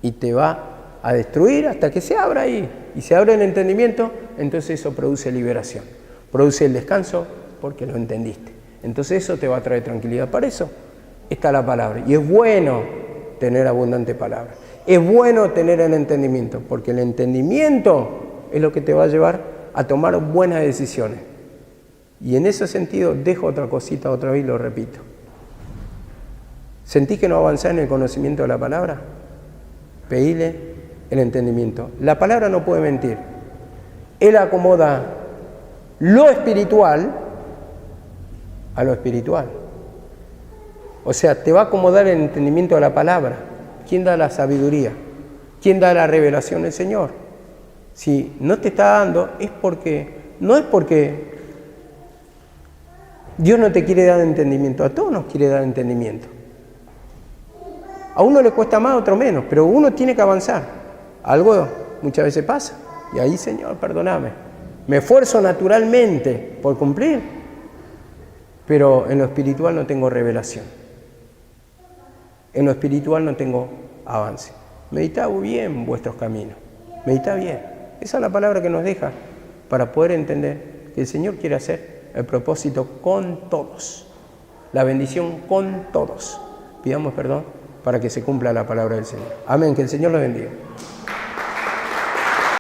y te va a destruir hasta que se abra ahí, y se abre el entendimiento. Entonces eso produce liberación, produce el descanso, porque lo entendiste. Entonces eso te va a traer tranquilidad. Para eso está la palabra, y es bueno tener abundante palabra, es bueno tener el entendimiento, porque el entendimiento es lo que te va a llevar a tomar buenas decisiones. Y en ese sentido dejo otra cosita otra vez y lo repito. ¿Sentís que no avanzás en el conocimiento de la palabra? Pedile el entendimiento. La palabra no puede mentir. Él acomoda lo espiritual a lo espiritual. O sea, te va a acomodar el entendimiento de la palabra. ¿Quién da la sabiduría? ¿Quién da la revelación? El Señor. Si no te está dando, no es porque Dios no te quiere dar entendimiento. A todos nos quiere dar entendimiento. A uno le cuesta más, a otro menos, pero uno tiene que avanzar. Algo muchas veces pasa. Y ahí, Señor, perdóname. Me esfuerzo naturalmente por cumplir, pero en lo espiritual no tengo revelación. En lo espiritual no tengo avance. Meditad bien vuestros caminos. Meditad bien. Esa es la palabra que nos deja para poder entender que el Señor quiere hacer el propósito con todos. La bendición con todos. Pidamos perdón para que se cumpla la palabra del Señor. Amén. Que el Señor los bendiga.